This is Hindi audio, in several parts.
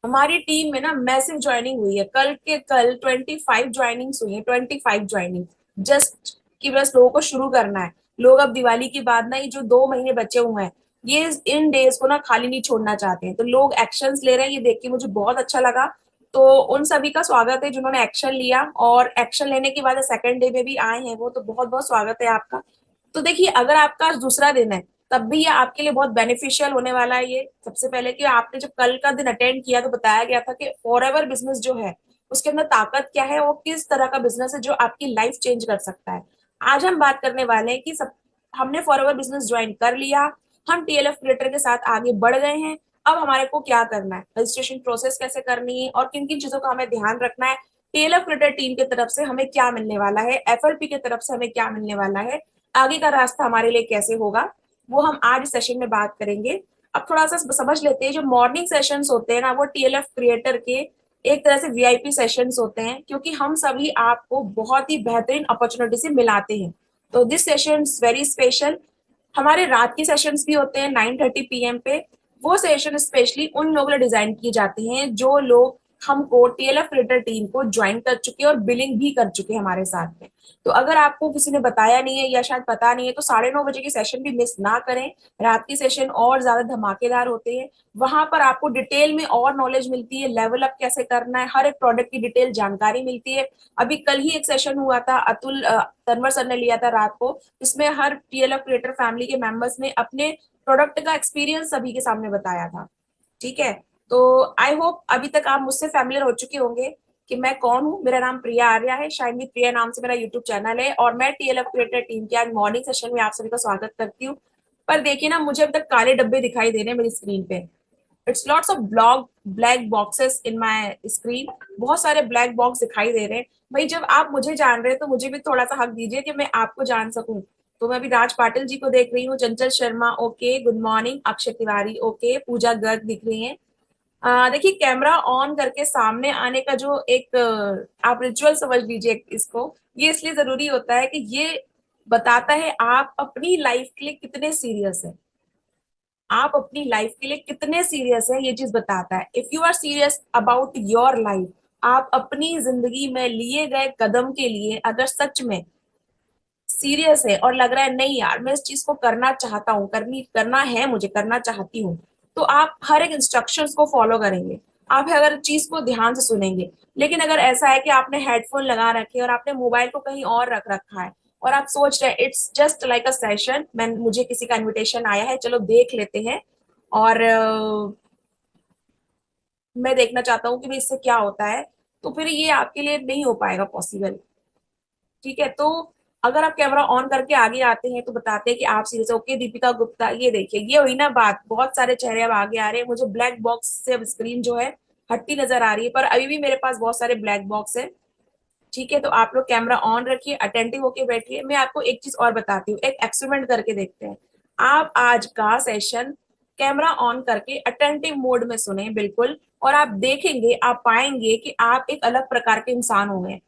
हमारी टीम में ना मैसिव ज्वाइनिंग हुई है, कल के कल 25 ज्वाइनिंग्स हुई है, 25 ज्वाइनिंग। जस्ट कि बस लोगों को शुरू करना है। लोग अब दिवाली के बाद ना ये जो 2 महीने बचे हुए हैं, ये इन डेज को ना खाली नहीं छोड़ना चाहते हैं, तो लोग एक्शंस ले रहे हैं। ये देख के मुझे बहुत अच्छा लगा। तो उन सभी का स्वागत है जिन्होंने एक्शन लिया, और एक्शन लेने के बाद सेकंड डे में भी आए हैं वो, तो बहुत बहुत स्वागत है आपका। तो देखिए, अगर आपका आज दूसरा दिन है, तब भी ये आपके लिए बहुत बेनिफिशियल होने वाला है। ये सबसे पहले कि आपने जब कल का दिन अटेंड किया तो बताया गया था कि फॉरएवर बिजनेस जो है उसके अंदर ताकत क्या है, वो किस तरह का बिजनेस है जो आपकी लाइफ चेंज कर सकता है। आज हम बात करने वाले हैं कि सब हमने फॉरएवर बिजनेस ज्वाइन कर लिया, हम टीएलएफ क्रिएटर के साथ आगे बढ़ गए हैं। अब हमारे को क्या करना है, रजिस्ट्रेशन प्रोसेस कैसे करनी है, और किन किन चीजों का हमें ध्यान रखना है। टीएलएफ क्रिएटर टीम की तरफ से हमें क्या मिलने वाला है, एफएलपी की तरफ से हमें क्या मिलने वाला है, आगे का रास्ता हमारे लिए कैसे होगा, वो हम आज इस सेशन में बात करेंगे। अब थोड़ा सा समझ लेते हैं, जो मॉर्निंग सेशंस होते हैं ना, वो टीएलएफ क्रिएटर के एक तरह से वीआईपी सेशंस होते हैं, क्योंकि हम सभी आपको बहुत ही बेहतरीन अपॉर्चुनिटी से मिलाते हैं। तो दिस सेशन वेरी स्पेशल। हमारे रात की सेशंस भी होते हैं 9:30 PM पे। वो सेशन स्पेशली उन लोगों के लिए डिजाइन किए जाते हैं जो लोग हमको टीएलएफ क्रिएटर टीम को ज्वाइन कर चुके हैं और बिलिंग भी कर चुके हैं हमारे साथ में। तो अगर आपको किसी ने बताया नहीं है या शायद पता नहीं है, तो 9:30 बजे की सेशन भी मिस ना करें। रात की सेशन और ज्यादा धमाकेदार होते हैं। वहां पर आपको डिटेल में और नॉलेज मिलती है, लेवल अप कैसे करना है, हर एक प्रोडक्ट की डिटेल जानकारी मिलती है। अभी कल ही एक सेशन हुआ था, अतुल तनवर सर ने लिया था रात को, इसमें हर टीएलएफ क्रिएटर फैमिली के मेंबर्स ने अपने प्रोडक्ट का एक्सपीरियंस सभी के सामने बताया था। ठीक है। तो आई होप अभी तक आप मुझसे फैमिलियर हो चुके होंगे कि मैं कौन हूँ। मेरा नाम प्रिया आर्या है, शाइनी प्रिया नाम से मेरा यूट्यूब चैनल है, और मैं टीएलएफ क्रिएटर टीम के आज मॉर्निंग सेशन में आप सभी का स्वागत करती हूँ। पर देखिए ना, मुझे अब तक काले डब्बे दिखाई दे रहे हैं मेरी स्क्रीन पे। It's lots of black boxes in my screen. बहुत सारे ब्लैक बॉक्स दिखाई दे रहे हैं। भाई, जब आप मुझे जान रहे हैं तो मुझे भी थोड़ा सा हक दीजिए कि मैं आपको जान सकूं। तो मैं अभी राज पाटिल जी को देख रही हूँ, Chanchal Sharma okay, good morning, Akshay Tiwari okay, Pooja Garg दिख रही है। देखिए, कैमरा ऑन करके सामने आने का जो एक आप रिचुअल समझ लीजिए इसको, ये इसलिए जरूरी होता है कि ये बताता है आप अपनी लाइफ के लिए कितने सीरियस है। आप अपनी लाइफ के लिए कितने सीरियस है, ये चीज बताता है। If you are serious about your life, आप अपनी जिंदगी में लिए गए कदम के लिए अगर सच में सीरियस है और लग रहा है नहीं यार मैं इस चीज को करना चाहता हूँ, करना है, मुझे करना चाहती हूँ, तो आप हर एक इंस्ट्रक्शंस को फॉलो करेंगे। आप अगर चीज को ध्यान से सुनेंगे। लेकिन अगर ऐसा है कि आपने हेडफोन लगा रखे और आपने मोबाइल को कहीं और रख रखा है, और आप सोच रहे हैं it's just like a session, मैं मुझे किसी का इन्विटेशन आया है, चलो देख लेते हैं, और मैं देखना चाहता हूँ कि भाई इससे क्या होता है, तो फिर ये आपके लिए नहीं हो पाएगा पॉसिबल। ठीक है। तो अगर आप कैमरा ऑन करके आगे आते हैं तो बताते हैं कि आप सीरियस। ओके दीपिका गुप्ता, ये देखिए, ये हुई ना बात, बहुत सारे चेहरे अब आगे आ रहे हैं। मुझे ब्लैक बॉक्स से अब स्क्रीन जो है हटती नजर आ रही है, पर अभी भी मेरे पास बहुत सारे ब्लैक बॉक्स है। ठीक है। तो आप लोग कैमरा ऑन रखिए, अटेंटिव होके बैठिए। मैं आपको एक चीज और बताती हूँ, एक एक्सपेरिमेंट करके देखते हैं। आप आज का सेशन कैमरा ऑन करके अटेंटिव मोड में सुने बिल्कुल, और आप देखेंगे, आप पाएंगे कि आप एक अलग प्रकार के इंसान हो गए।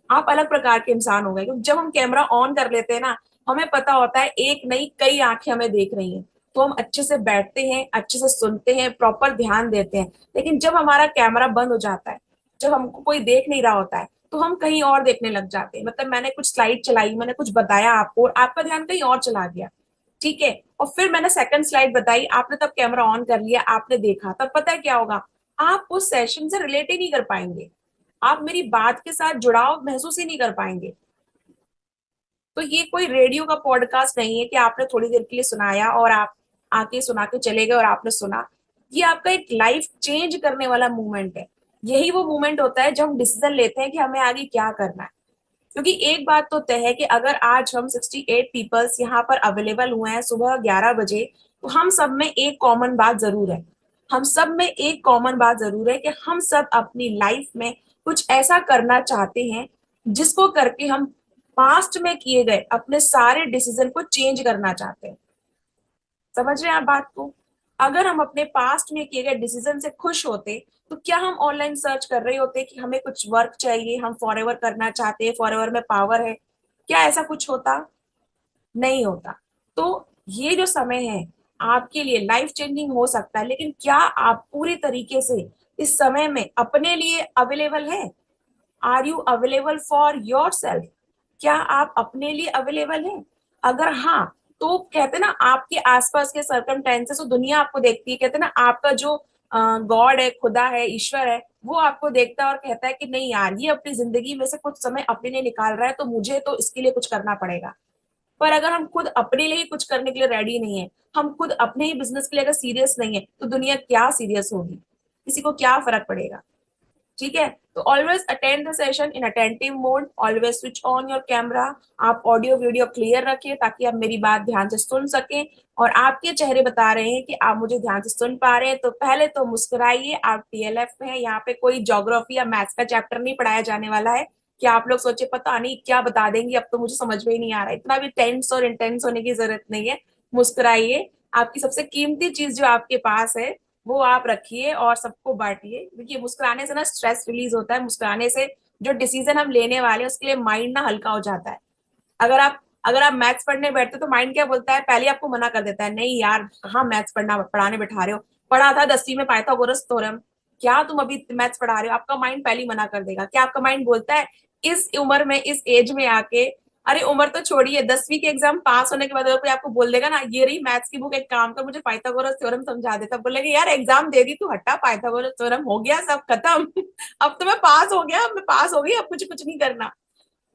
आप अलग प्रकार के इंसान हो गए, क्योंकि जब हम कैमरा ऑन कर लेते हैं ना, हमें पता होता है एक नहीं कई आंखें हमें देख रही हैं। तो हम अच्छे से बैठते हैं, अच्छे से सुनते हैं, प्रॉपर ध्यान देते हैं। लेकिन जब हमारा कैमरा बंद हो जाता है, जब हमको कोई देख नहीं रहा होता है, तो हम कहीं और देखने लग जाते हैं। मतलब मैंने कुछ स्लाइड चलाई, मैंने कुछ बताया आपको, और आपका ध्यान कहीं और चला गया। ठीक है। और फिर मैंने सेकंड स्लाइड बताई, आपने तब कैमरा ऑन कर लिया, आपने देखा, तब पता है क्या होगा, आप उस सेशन से रिलेट ही नहीं कर पाएंगे। आप मेरी बात के साथ जुड़ाव महसूस ही नहीं कर पाएंगे। तो ये कोई रेडियो का पॉडकास्ट नहीं है कि आपने थोड़ी देर के लिए सुनाया और आप आके सुना के चले गए और आपने सुना। ये आपका एक लाइफ चेंज करने वाला मूवमेंट है। यही वो मूवमेंट होता है जब हम डिसीजन लेते हैं कि हमें आगे क्या करना है। क्योंकि एक बात तो तय है कि अगर आज हम 68 पीपल्स यहाँ पर अवेलेबल हुए हैं सुबह 11 बजे, तो हम सब में एक कॉमन बात जरूर है। हम सब में एक कॉमन बात जरूर है कि हम सब अपनी लाइफ में कुछ ऐसा करना चाहते हैं जिसको करके हम पास्ट में किए गए अपने सारे डिसीजन को चेंज करना चाहते हैं। समझ रहे हैं आप बात को? अगर हम अपने पास्ट में किए गए डिसीजन से खुश होते, तो क्या हम ऑनलाइन सर्च कर रहे होते कि हमें कुछ वर्क चाहिए, हम फॉरएवर करना चाहते हैं, फॉरएवर में पावर है? क्या ऐसा कुछ होता? नहीं होता। तो ये जो समय है आपके लिए लाइफ चेंजिंग हो सकता है, लेकिन क्या आप पूरी तरीके से इस समय में अपने लिए अवेलेबल है? Are you available for yourself? क्या आप अपने लिए अवेलेबल हैं? अगर हाँ, तो कहते हैं ना, आपके आसपास के सर्कमटेंसेस और दुनिया आपको देखती है। कहते हैं ना, आपका जो गॉड है, खुदा है, ईश्वर है, वो आपको देखता है और कहता है कि नहीं यार, ये अपनी जिंदगी में से कुछ समय अपने लिए निकाल रहा है, तो मुझे तो इसके लिए कुछ करना पड़ेगा। पर अगर हम खुद अपने लिए ही कुछ करने के लिए रेडी नहीं है, हम खुद अपने ही बिजनेस के लिए अगर सीरियस नहीं है, तो दुनिया क्या सीरियस होगी? किसी को क्या फर्क पड़ेगा? ठीक है, तो always attend the session in attentive mode, always switch on your camera. आप ऑडियो वीडियो क्लियर रखिए ताकि आप मेरी बात ध्यान से सुन सकें, और आपके चेहरे बता रहे हैं कि आप मुझे ध्यान से सुन पा रहे हैं। तो पहले तो मुस्कुराइए, आप टीएलएफ में है, यहाँ पे कोई ज्योग्राफी या मैथ्स का चैप्टर नहीं पढ़ाया जाने वाला है कि आप लोग सोचे पता नहीं क्या बता देंगे, अब तो मुझे समझ में ही नहीं आ रहा है। इतना भी टेंस और इंटेंस होने की जरूरत नहीं है। मुस्कुराइए, आपकी सबसे कीमती चीज जो आपके पास है वो आप रखिए और सबको बांटिए। देखिए, मुस्कुराने से ना स्ट्रेस रिलीज होता है, मुस्कुराने से जो डिसीजन हम लेने वाले हैं उसके लिए माइंड ना हल्का हो जाता है। अगर आप मैथ्स पढ़ने बैठते तो माइंड क्या बोलता है? पहले आपको मना कर देता है, नहीं यार कहाँ मैथ्स पढ़ाने बैठा रहे हो, पढ़ा था 10वीं में पाइथागोरस थ्योरम, क्या तुम अभी मैथ्स पढ़ा रहे हो? आपका माइंड पहले ही मना कर देगा। क्या आपका माइंड बोलता है इस उम्र में, इस एज में आके, अरे उम्र तो छोड़िए, 10वीं के एग्जाम पास होने के बाद अगर कोई आपको बोल देगा ना, ये रही मैथ्स की बुक, एक काम कर मुझे पाइथागोरस थ्योरम समझा देता, बोलेगा यार एग्जाम दे दी तू, हटा, पाइथागोरस थ्योरम हो गया, सब खत्म। अब तो मैं पास हो गया, मैं पास हो गई, अब कुछ कुछ नहीं करना।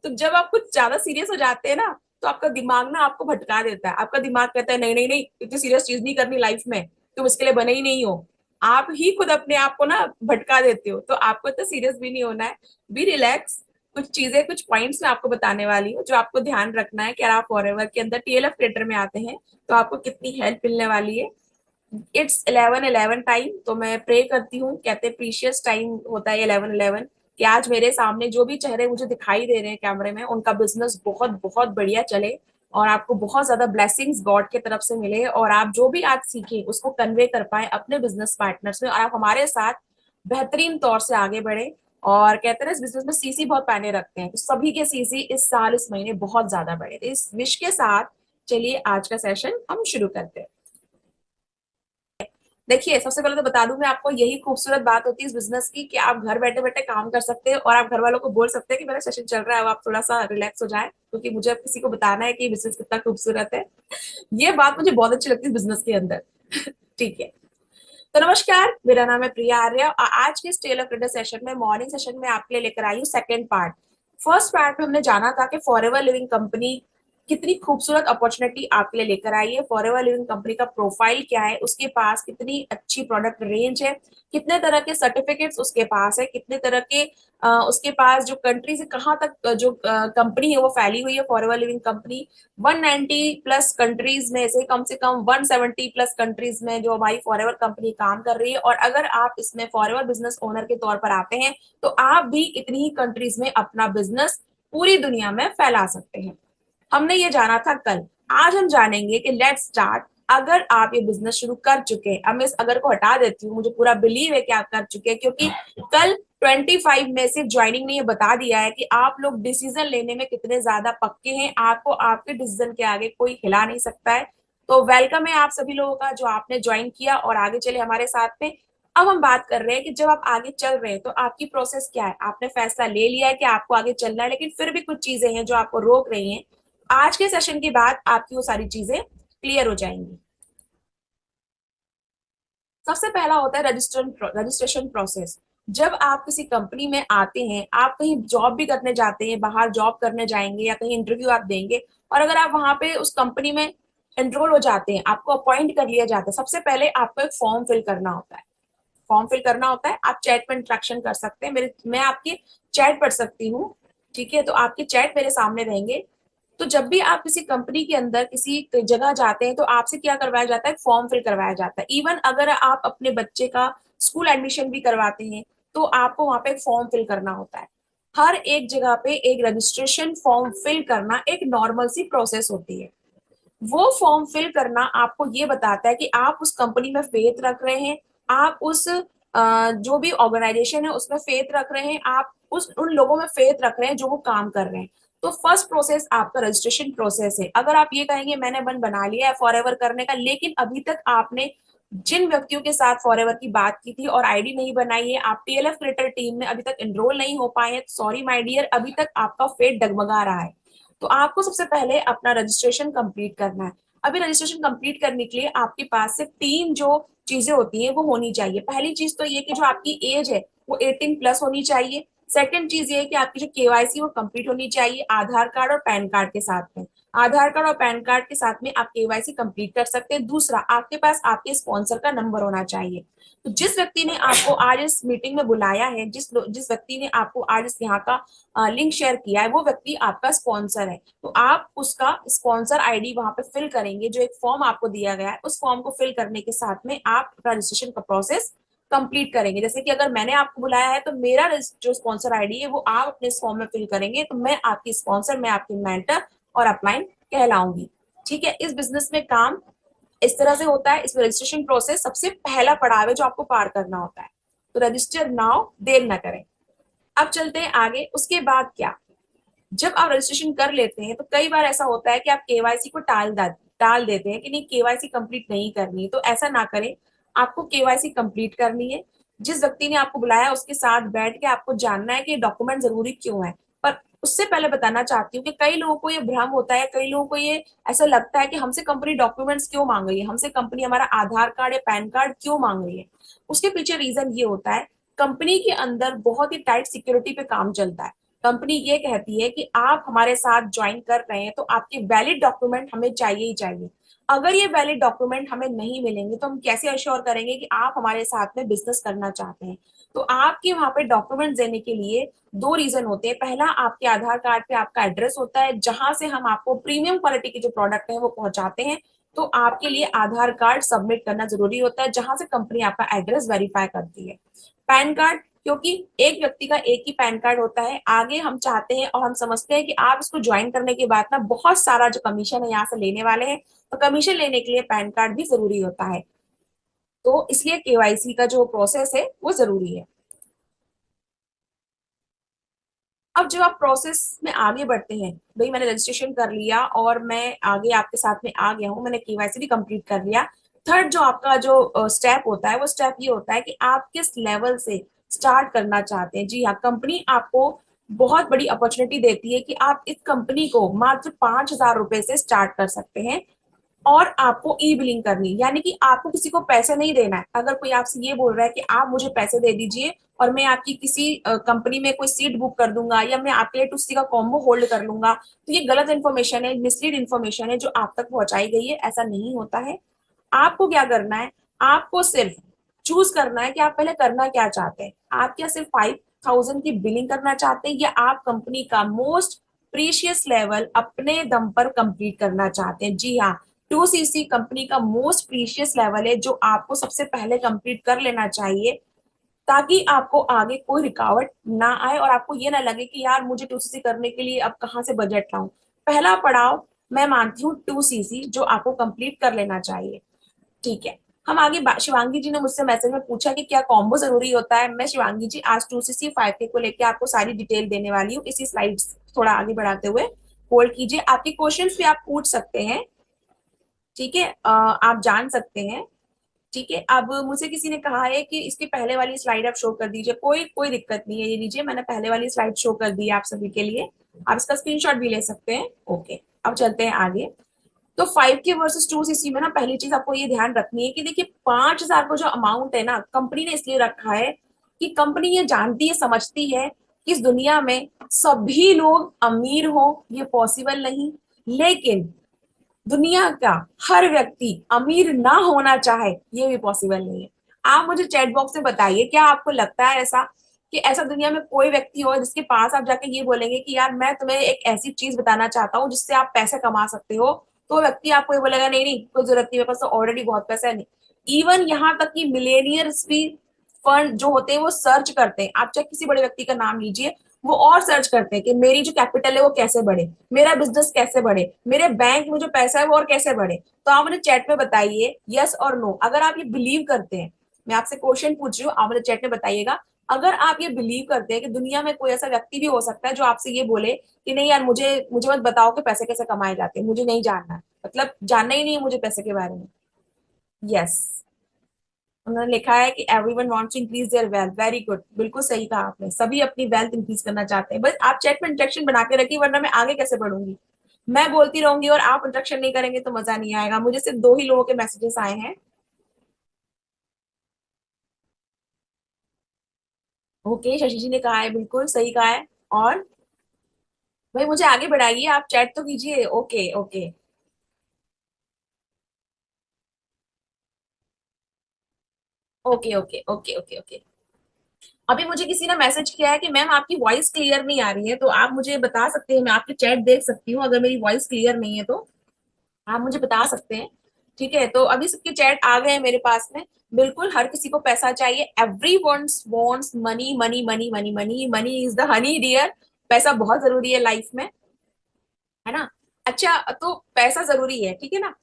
तो जब आप कुछ ज्यादा सीरियस हो जाते हैं ना, तो आपका दिमाग ना आपको भटका देता है। आपका दिमाग कहता है नहीं नहीं नहीं, इतनी सीरियस चीज नहीं करनी लाइफ में, तुम इसके लिए बने ही नहीं हो। आप ही खुद अपने आप को ना भटका देते हो। तो आपको इतना सीरियस भी नहीं होना है, बी रिलैक्स। कुछ चीजें, कुछ पॉइंट्स मैं आपको बताने वाली हूँ जो आपको ध्यान रखना है कि अगर आप फॉरएवर के अंदर टीएलएफ क्रिएटर में आते हैं तो आपको कितनी हेल्प मिलने वाली है। इट्स 11:11 टाइम, तो मैं प्रे करती हूँ, कहते हैं प्रीशियस टाइम होता है 11:11, कि आज मेरे सामने जो भी चेहरे मुझे दिखाई दे रहे हैं कैमरे में, उनका बिजनेस बहुत बहुत बढ़िया चले और आपको बहुत ज्यादा ब्लेसिंग्स गॉड की तरफ से मिले, और आप जो भी आज सीखे उसको कन्वे कर पाए अपने बिजनेस पार्टनर्स में, और आप हमारे साथ बेहतरीन तौर से आगे बढ़े। और कहते हैं इस बिजनेस में सीसी बहुत पैने रखते हैं, तो सभी के सीसी इस साल, इस महीने बहुत ज्यादा बढ़े। तो इस विश के साथ चलिए आज का सेशन हम शुरू करते हैं। देखिए, सबसे पहले तो बता दूं मैं आपको, यही खूबसूरत बात होती है इस बिजनेस की कि आप घर बैठे बैठे काम कर सकते हैं और आप घर वालों को बोल सकते हैं कि मेरा सेशन चल रहा है, अब आप थोड़ा सा रिलैक्स हो जाए, क्योंकि मुझे अब किसी को बताना है कि बिजनेस कितना खूबसूरत है। ये बात मुझे बहुत अच्छी लगती है बिजनेस के अंदर। ठीक है, तो नमस्कार, मेरा नाम है प्रिया आर्य और आज के इस टेल ऑफ ट्रेडर सेशन में, मॉर्निंग सेशन में आपके लिए लेकर आई हूँ सेकंड पार्ट। फर्स्ट पार्ट में हमने जाना था कि फॉरएवर लिविंग कंपनी कितनी खूबसूरत अपॉर्चुनिटी आपके लिए लेकर आई है, फॉरएवर लिविंग कंपनी का प्रोफाइल क्या है, उसके पास कितनी अच्छी प्रोडक्ट रेंज है, कितने तरह के सर्टिफिकेट्स उसके पास है, कितने तरह के उसके पास जो कंट्री से कहाँ तक जो कंपनी है वो फैली हुई है forever living company. 190 plus countries में से कम 170 प्लस कंट्रीज में जो हमारी फॉरएवर कंपनी काम कर रही है, और अगर आप इसमें फॉरएवर बिजनेस ओनर के तौर पर आते हैं तो आप भी इतनी ही कंट्रीज में अपना बिजनेस पूरी दुनिया में फैला सकते हैं। हमने ये जाना था कल, आज हम जानेंगे कि लेट्स स्टार्ट। अगर आप ये बिजनेस शुरू कर चुके हैं, अब मैं इस अगर को हटा देती हूँ, मुझे पूरा बिलीव है कि आप कर चुके हैं, क्योंकि कल 25 में सिर्फ ज्वाइनिंग ने ये बता दिया है कि आप लोग डिसीजन लेने में कितने ज्यादा पक्के हैं, आपको आपके डिसीजन के आगे कोई हिला नहीं सकता है। तो वेलकम है आप सभी लोगों का जो आपने ज्वाइन किया और आगे चले हमारे साथ में। अब हम बात कर रहे हैं कि जब आप आगे चल रहे हैं तो आपकी प्रोसेस क्या है। आपने फैसला ले लिया है कि आपको आगे चलना है, लेकिन फिर भी कुछ चीजें हैं जो आपको रोक रही हैं। आज के सेशन के बाद आपकी वो सारी चीजें क्लियर हो जाएंगी। सबसे पहला होता है रजिस्ट्रेशन प्रोसेस। जब आप किसी कंपनी में आते हैं, आप कहीं जॉब भी करने जाते हैं, बाहर जॉब करने जाएंगे या कहीं इंटरव्यू आप देंगे, और अगर आप वहां पे उस कंपनी में एनरोल हो जाते हैं, आपको अपॉइंट कर लिया जाता है, सबसे पहले आपको एक फॉर्म फिल करना होता है। फॉर्म फिल करना होता है, आप चैट में इंट्रैक्शन कर सकते हैं, मेरे मैं आपकी चैट पढ़ सकती हूँ। ठीक है, तो आपके चैट मेरे सामने रहेंगे। तो जब भी आप किसी कंपनी के अंदर किसी जगह जाते हैं तो आपसे क्या करवाया जाता है? फॉर्म फिल करवाया जाता है। इवन अगर आप अपने बच्चे का स्कूल एडमिशन भी करवाते हैं तो आपको वहां पे एक फॉर्म फिल करना होता है। हर एक जगह पे एक रजिस्ट्रेशन फॉर्म फिल करना एक नॉर्मल सी प्रोसेस होती है। वो फॉर्म फिल करना आपको ये बताता है कि आप उस कंपनी में फेथ रख रहे हैं, आप उस जो भी ऑर्गेनाइजेशन है उसमें फेथ रख रहे हैं, आप उस उन लोगों में फेथ रख रहे हैं जो वो काम कर रहे हैं। तो फर्स्ट प्रोसेस आपका रजिस्ट्रेशन प्रोसेस है। अगर आप ये कहेंगे मैंने मन बना लिया है फॉरएवर करने का, लेकिन अभी तक आपने जिन व्यक्तियों के साथ फॉरएवर की बात की थी और आईडी नहीं बनाई है, आप टीएलएफ क्रिएटर टीम में अभी तक एनरोल नहीं हो पाए हैं, सॉरी माय डियर, अभी तक आपका फेट डगमगा रहा है। तो आपको सबसे पहले अपना रजिस्ट्रेशन कंप्लीट करना है। अभी रजिस्ट्रेशन कंप्लीट करने के लिए आपके पास से 3 जो चीजें होती हैं वो होनी चाहिए। पहली चीज तो ये कि जो आपकी एज है वो 18 प्लस होनी चाहिए। सेकंड चीज ये है कि आपकी जो केवाईसी वो कंप्लीट होनी चाहिए आधार कार्ड और पैन कार्ड के साथ में। आधार कार्ड और पैन कार्ड के साथ में आप केवाईसी कंप्लीट कर सकते हैं। दूसरा, आपके पास आपके स्पॉन्सर का नंबर होना चाहिए। तो जिस व्यक्ति ने आपको आज इस मीटिंग में बुलाया है, जिस व्यक्ति ने आपको आज इस यहाँ का लिंक शेयर किया है, वो व्यक्ति आपका स्पॉन्सर है। तो आप उसका स्पॉन्सर आईडी वहां पे फिल करेंगे। जो एक फॉर्म आपको दिया गया है, उस फॉर्म को फिल करने के साथ में आप रजिस्ट्रेशन का प्रोसेस कंप्लीट करेंगे। जैसे कि अगर मैंने आपको बुलाया है तो मेरा जो स्पॉन्सर आईडी है वो आप अपने इस फॉर्म में फिल करेंगे, तो मैं आपकी स्पॉन्सर, मैं आपकी मेंटर और अपलाइन कहलाऊंगी। ठीक है, इस बिजनेस में काम इस तरह से होता है। इसमें रजिस्ट्रेशन प्रोसेस सबसे पहला पड़ाव है जो आपको पार करना होता है। तो रजिस्टर नाउ, देर ना करें। अब चलते हैं आगे। उसके बाद क्या, जब आप रजिस्ट्रेशन कर लेते हैं तो कई बार ऐसा होता है कि आप केवाईसी को टाल देते हैं कि नहीं, केवाईसी कंप्लीट नहीं करनी। तो ऐसा ना करें, आपको केवाईसी कंप्लीट करनी है। जिस व्यक्ति ने आपको बुलाया उसके साथ बैठ के आपको जानना है कि डॉक्यूमेंट जरूरी क्यों है। पर उससे पहले बताना चाहती हूँ कि कई लोगों को ये भ्रम होता है, कई लोगों को ये ऐसा लगता है कि हमसे कंपनी डॉक्यूमेंट्स क्यों मांग रही है, हमसे कंपनी हमारा आधार कार्ड या पैन कार्ड क्यों मांग रही है। उसके पीछे रीजन ये होता है, कंपनी के अंदर बहुत ही टाइट सिक्योरिटी पे काम चलता है। कंपनी ये कहती है कि आप हमारे साथ ज्वाइन कर रहे हैं तो आपके वैलिड डॉक्यूमेंट हमें चाहिए ही चाहिए। अगर ये वैलिड डॉक्यूमेंट हमें नहीं मिलेंगे तो हम कैसे अश्योर करेंगे कि आप हमारे साथ में बिजनेस करना चाहते हैं। तो आपके वहां पे डॉक्यूमेंट देने के लिए 2 रीजन होते हैं। पहला, आपके आधार कार्ड पे आपका एड्रेस होता है, जहां से हम आपको प्रीमियम क्वालिटी के जो प्रोडक्ट है वो पहुंचाते हैं। तो आपके लिए आधार कार्ड सबमिट करना जरूरी होता है, जहां से कंपनी आपका एड्रेस वेरीफाई करती है। पैन कार्ड, क्योंकि एक व्यक्ति का एक ही पैन कार्ड होता है। आगे हम चाहते हैं और हम समझते हैं कि आप इसको ज्वाइन करने के बाद ना बहुत सारा जो कमीशन है यहाँ से लेने वाले हैं, तो कमीशन लेने के लिए पैन कार्ड भी जरूरी होता है। तो इसलिए केवाईसी का जो प्रोसेस है वो जरूरी है। अब जब आप प्रोसेस में आगे बढ़ते हैं, भाई मैंने रजिस्ट्रेशन कर लिया और मैं आगे आपके साथ में आ गया हूँ, मैंने केवाईसी भी कंप्लीट कर लिया। थर्ड जो आपका जो स्टेप होता है वो स्टेप ये होता है कि आप किस लेवल से स्टार्ट करना चाहते हैं। जी हाँ, कंपनी आपको बहुत बड़ी अपॉर्चुनिटी देती है कि आप इस कंपनी को मात्र 5,000 रुपए से स्टार्ट कर सकते हैं। और आपको ई बिलिंग करनी, यानी कि आपको किसी को पैसे नहीं देना है। अगर कोई आपसे ये बोल रहा है कि आप मुझे पैसे दे दीजिए और मैं आपकी किसी कंपनी में कोई सीट बुक कर दूंगा या मैं आपके लिए टुस्सी का कॉम्बो होल्ड कर लूंगा, तो ये गलत इन्फॉर्मेशन है, मिसलीड इन्फॉर्मेशन है जो आप तक पहुंचाई गई है। ऐसा नहीं होता है। आपको क्या करना है, आपको सिर्फ चूज करना है कि आप पहले करना क्या चाहते हैं। आप क्या सिर्फ 5,000 की बिलिंग करना चाहते हैं, या आप कंपनी का मोस्ट प्रीशियस लेवल अपने दम पर कंप्लीट करना चाहते हैं। जी हाँ, 2cc कंपनी का मोस्ट प्रीशियस लेवल है जो आपको सबसे पहले कंप्लीट कर लेना चाहिए, ताकि आपको आगे कोई रुकावट ना आए और आपको ये ना लगे कि यार मुझे 2cc करने के लिए अब कहाँ से बजट लाऊं। पहला पड़ाव मैं मानती हूँ 2cc जो आपको कंप्लीट कर लेना चाहिए। ठीक है, हम आगे शिवांगी जी ने मुझसे मैसेज में पूछा कि क्या कॉम्बो जरूरी होता है। मैं शिवांगी जी आज 2cc 5K को लेकर आपको सारी डिटेल देने वाली हूँ। इसी स्लाइड्स थोड़ा आगे बढ़ाते हुए होल्ड कीजिए, आपके क्वेश्चंस भी आप पूछ सकते हैं। ठीक है, आप जान सकते हैं। ठीक है, अब मुझे किसी ने कहा है कि इसकी पहले वाली स्लाइड आप शो कर दीजिए। कोई कोई दिक्कत नहीं है, ये लीजिए मैंने पहले वाली स्लाइड शो कर दी है आप सभी के लिए। आप इसका स्क्रीनशॉट भी ले सकते हैं। ओके, अब चलते हैं आगे। तो 5K वर्सेस 2cc में ना पहली चीज आपको ये ध्यान रखनी है कि देखिए 5,000 को जो अमाउंट है ना, कंपनी ने इसलिए रखा है कि कंपनी ये जानती है, समझती है कि इस दुनिया में सभी लोग अमीर हो ये पॉसिबल नहीं, लेकिन दुनिया का हर व्यक्ति अमीर ना होना चाहे ये भी पॉसिबल नहीं है। आप मुझे चैट बॉक्स में बताइए, क्या आपको लगता है ऐसा कि ऐसा दुनिया में कोई व्यक्ति हो जिसके पास आप जाके ये बोलेंगे कि यार मैं तुम्हें एक ऐसी चीज बताना चाहता हूँ जिससे आप पैसे कमा सकते हो, तो व्यक्ति आपको ये बोलेगा नहीं नहीं कोई जरूरत नहीं, मेरे पास तो ऑलरेडी बहुत पैसा है। नहीं, इवन यहाँ तक कि मिलेनियर्स भी फंड जो होते हैं वो सर्च करते हैं। आप चाहे किसी बड़े व्यक्ति का नाम लीजिए, वो और सर्च करते हैं कि मेरी जो कैपिटल है वो कैसे बढ़े, मेरा बिजनेस कैसे बढ़े, मेरे बैंक में जो पैसा है वो और कैसे बढ़े। तो आप मुझे चैट में बताइए यस और नो, अगर आप ये बिलीव करते हैं। मैं आपसे क्वेश्चन पूछ रही हूँ, आप मुझे चैट में बताइएगा। अगर आप ये बिलीव करते हैं कि दुनिया में कोई ऐसा व्यक्ति भी हो सकता है जो आपसे ये बोले कि नहीं यार मुझे मुझे मत बताओ कि पैसे कैसे कमाए जाते हैं, मुझे नहीं जानना, मतलब जानना ही नहीं है मुझे पैसे के बारे में। यस, उन्होंने लिखा है कि everyone wants to increase their wealth. Very good, बिल्कुल सही कहा आपने, सभी अपनी वेल्थ इंक्रीज करना चाहते हैं। बस आप चैट में इंटरेक्शन बना के रखिए, वरना मैं आगे कैसे बढ़ूंगी। मैं बोलती रहूंगी और आप इंटरेक्शन नहीं करेंगे तो मजा नहीं आएगा। मुझे सिर्फ दो ही लोगों के मैसेजेस आए हैं। ओके, शशि जी ने कहा है, बिल्कुल सही कहा है। और भाई मुझे आगे बढ़ाइए, आप चैट तो कीजिए। Okay okay okay okay okay okay okay. अभी मुझे किसी ने मैसेज किया है कि मैम आपकी वॉइस क्लियर नहीं आ रही है, तो आप मुझे बता सकते हैं, मैं आपकी चैट देख सकती हूँ, अगर मेरी वॉइस क्लियर नहीं है तो आप मुझे बता सकते हैं। ठीक है, तो अभी सबके चैट आ गए हैं मेरे पास में। बिल्कुल हर किसी को पैसा चाहिए। Every wants money money money money money money is the honey dear. पैसा बहुत जरूरी है लाइफ में, है ना। अच्छा, तो पैसा जरूरी है, ठीक है ना।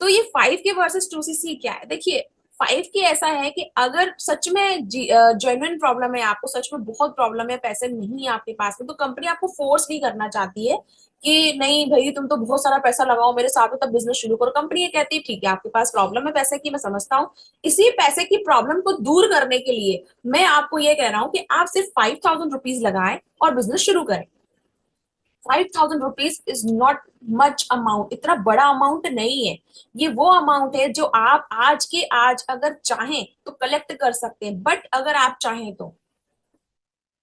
तो ये 5K वर्सेस 2CC क्या है, देखिए। 5K ऐसा है कि अगर सच में जेन्युइन प्रॉब्लम है, आपको सच में बहुत प्रॉब्लम है, पैसे नहीं है आपके पास में, तो कंपनी आपको फोर्स नहीं करना चाहती है कि नहीं भाई तुम तो बहुत सारा पैसा लगाओ मेरे साथ, तब बिजनेस शुरू करो। कंपनी ये कहती है ठीक है आपके पास प्रॉब्लम है पैसे की, मैं समझता हूँ। इसी पैसे की प्रॉब्लम को दूर करने के लिए मैं आपको ये कह रहा हूँ कि आप सिर्फ 5,000 रुपीज लगाएं और बिजनेस शुरू करें। 5,000 rupees is not much amount, इतना बड़ा अमाउंट नहीं है। ये वो अमाउंट है जो आप आज के आज अगर चाहें तो कलेक्ट कर सकते हैं, बट अगर आप चाहें तो,